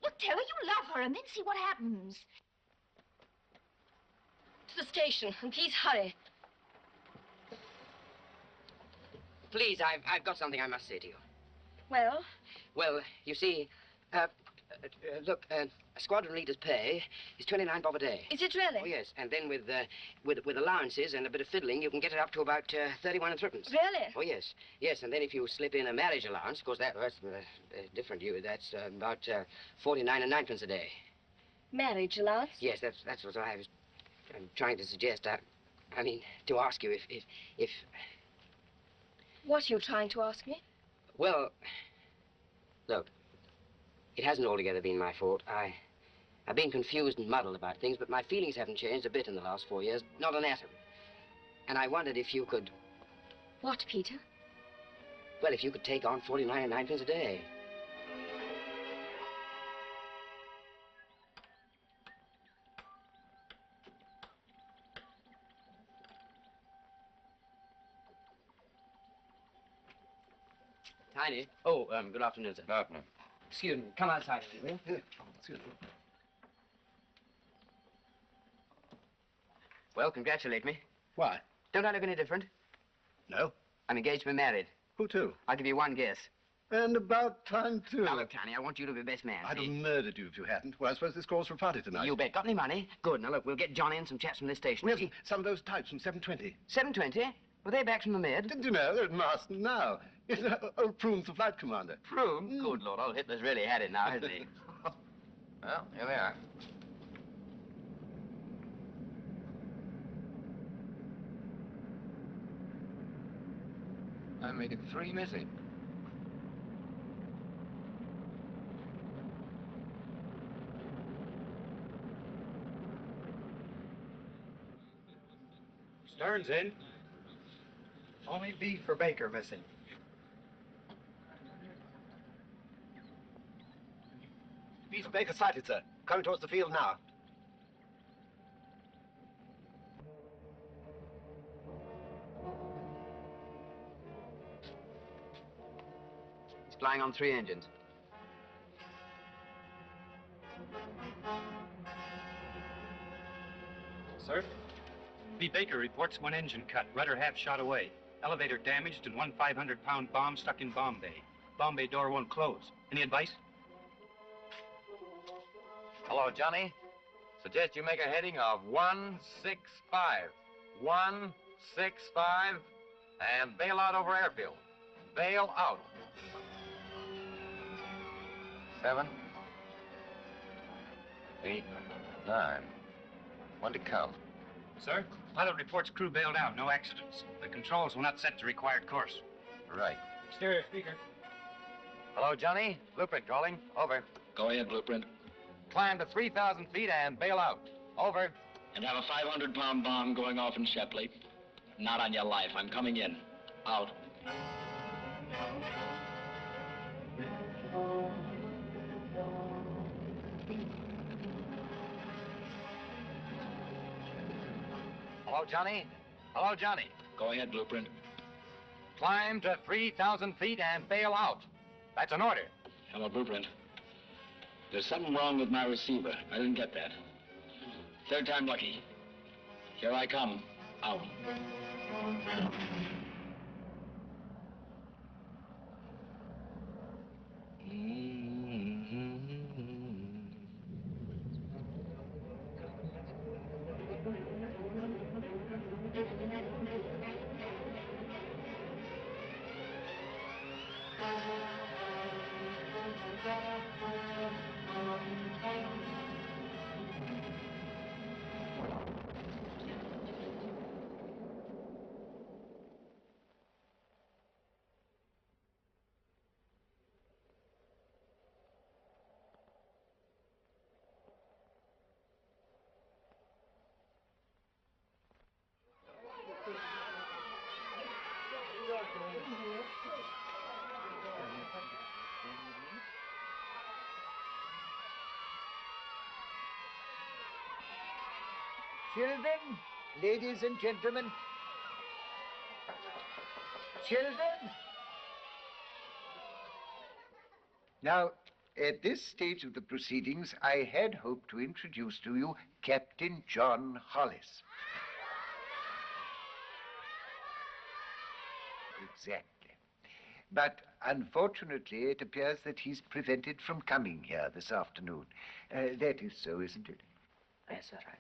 Look, tell her you love her and then see what happens. To the station, and please hurry. Please, I've got something I must say to you. Well? Well, you see, look, a squadron leader's pay is 29 bob a day. Is it really? Oh, yes, and then with allowances and a bit of fiddling, you can get it up to about 31 and threepence. Really? Oh, yes. Yes, and then if you slip in a marriage allowance, of course, that's different. That's about 49 and ninepence a day. Marriage allowance? Yes, that's what I'm trying to suggest. I mean, to ask you if... What are you trying to ask me? Well, look, it hasn't altogether been my fault. I've been confused and muddled about things, but my feelings haven't changed a bit in the last 4 years. Not an atom. And I wondered if you could... What, Peter? Well, if you could take on 49 and ninepence a day. Tiny. Oh, good afternoon, sir. Good afternoon. Excuse me. Come outside a minute, will you? Excuse me. Well, congratulate me. Why? Don't I look any different? No. I'm engaged to be married. Who to? I'll give you one guess. And about time, too. Now, look, Tiny, I want you to be best man. I'd see? have murdered you if you hadn't. Well, I suppose this calls for a party tonight. You bet. Got any money? Good. Now, look, we'll get Johnny and some chaps from this station. We have some of those types from 720. 720? Were they back from the Med? Didn't you know? They're at Marston now. Yes, old Prune's the flight commander. Prune? Good Lord, old Hitler's really had it now, hasn't he? Well, here they are. I made it 3 missing. Stern's in. Only B for Baker missing. Piece of Baker sighted, sir. Coming towards the field now. He's flying on 3 engines. Sir? B. Baker reports 1 engine cut, rudder half shot away. Elevator damaged and 1 500-pound bomb stuck in bomb bay. Bomb bay door won't close. Any advice? Hello, Johnny. Suggest you make a heading of 165. 165, and bail out over airfield. Bail out. 7, 8, 9. When to count? Sir, pilot reports crew bailed out, no accidents. The controls will not set the required course. Right. Exterior speaker. Hello, Johnny. Blueprint calling. Over. Go ahead, Blueprint. Climb to 3,000 feet and bail out. Over. And have a 500-pound bomb going off in Shepley. Not on your life. I'm coming in. Out. Hello, Johnny. Hello, Johnny. Go ahead, Blueprint. Climb to 3,000 feet and bail out. That's an order. Hello, Blueprint. There's something wrong with my receiver. I didn't get that. 3rd time lucky. Here I come. Out. Children, ladies and gentlemen. Children. Now, at this stage of the proceedings, I had hoped to introduce to you Captain John Hollis. Exactly. But unfortunately, it appears that he's prevented from coming here this afternoon. That is so, isn't it? Yes, that's right.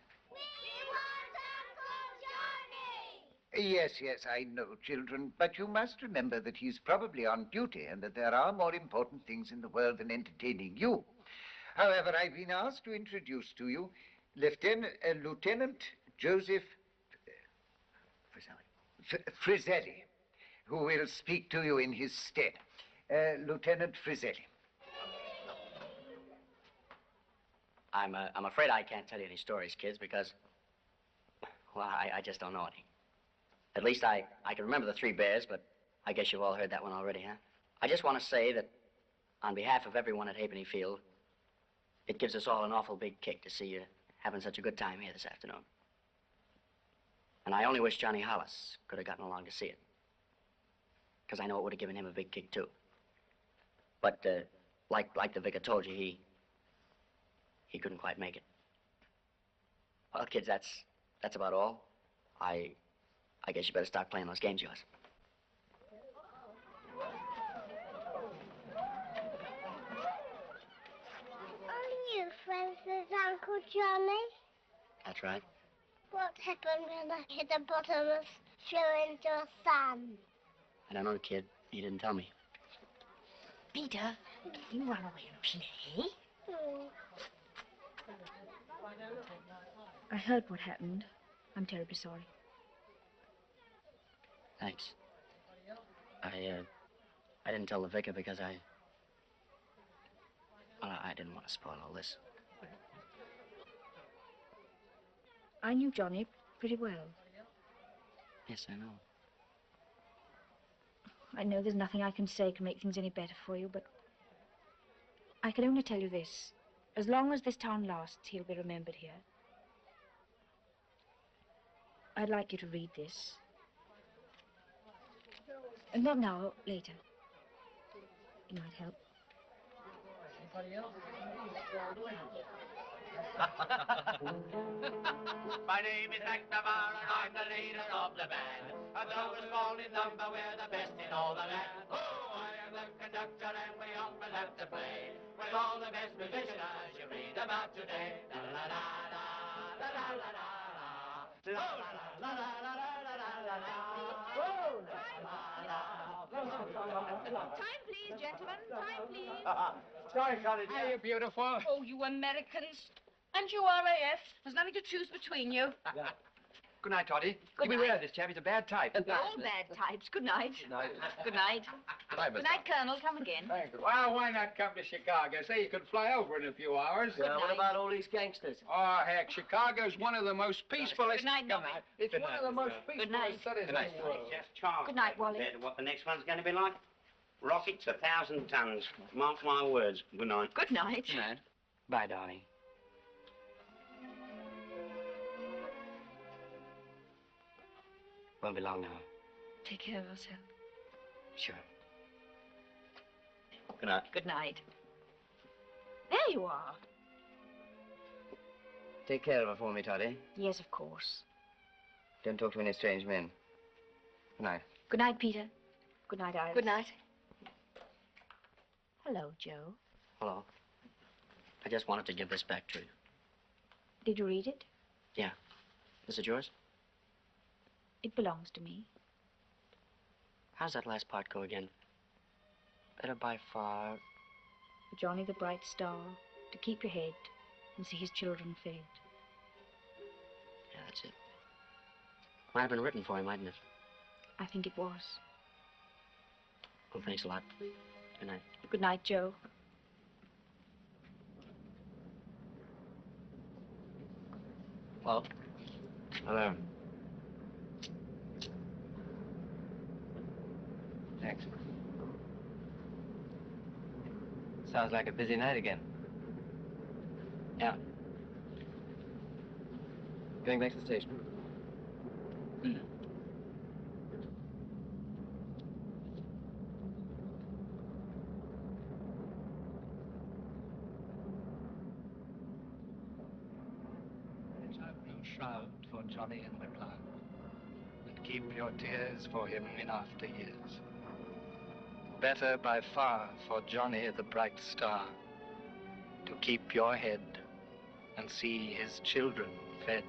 Yes, yes, I know, children. But you must remember that he's probably on duty and that there are more important things in the world than entertaining you. However, I've been asked to introduce to you Lieutenant Joseph Frizzelli, who will speak to you in his stead. Lieutenant Frizzelli. I'm afraid I can't tell you any stories, kids, because, well, I just don't know any. At least I can remember the Three Bears, but I guess you've all heard that one already, huh? I just want to say that on behalf of everyone at Halfpenny Field, it gives us all an awful big kick to see you having such a good time here this afternoon. And I only wish Johnny Hollis could have gotten along to see it, because I know it would have given him a big kick, too. But, like the vicar told you, he couldn't quite make it. Well, kids, that's about all. I guess you better start playing those games of yours. Are you friends with Uncle Johnny? That's right. What happened when I hit the bottomless flew into a sun? I don't know, kid. He didn't tell me. Peter, can you run away and play? I heard what happened. I'm terribly sorry. Thanks. I didn't tell the vicar because I didn't want to spoil all this. I knew Johnny pretty well. Yes, I know. I know there's nothing I can say can make things any better for you, but I can only tell you this. As long as this town lasts, he'll be remembered here. I'd like you to read this. Not now, later. It might help. My name is McNamara and I'm the leader of the band. And though we're small in number, we're the best in all the land. Oh, I am the conductor and we often have to play with all the best musicians you read about today. La la la la la la la la la la la la la la la. Time, please, gentlemen. Time, please. Sorry, Connie. Are you beautiful? Oh, you Americans. And you RAF. There's nothing to choose between you. Good night, Toddy. Good Beware night. of this chap. He's a bad type. They're all bad types. Good night. Good night. Good night. Good night, Good night, Colonel. Come again. Thank you. Well, why not come to Chicago? Say you could fly over in a few hours. What about all these gangsters? Oh, heck, Chicago's one of the most peacefulest... Good night, Come Nobby. on. It's one of the most Good peaceful night. cities in the world. Just Charles. Good night, Wally. Compared to what the next one's going to be like. Rockets 1,000 tons. Mark my words. Good night. Good night. Good night. Bye, darling. Won't be long now. Take care of yourself. Sure. Good night. Good night. There you are. Take care of her for me, Toddy. Yes, of course. Don't talk to any strange men. Good night. Good night, Peter. Good night, Iris. Good night. Hello, Joe. Hello. I just wanted to give this back to you. Did you read it? Yeah. Is it yours? It belongs to me. How's that last part go again? Better by far. For Johnny the bright star, to keep your head and see his children fed. Yeah, that's it. Might have been written for him, mightn't it? I think it was. Oh, thanks a lot. Good night. Good night, Joe. Hello? Hello. Thanks. Sounds like a busy night again. Yeah. Going back to the station. Let's have no shroud for Johnny in the cloud, and keep your tears for him in after years. Better by far for Johnny the bright star to keep your head and see his children fed.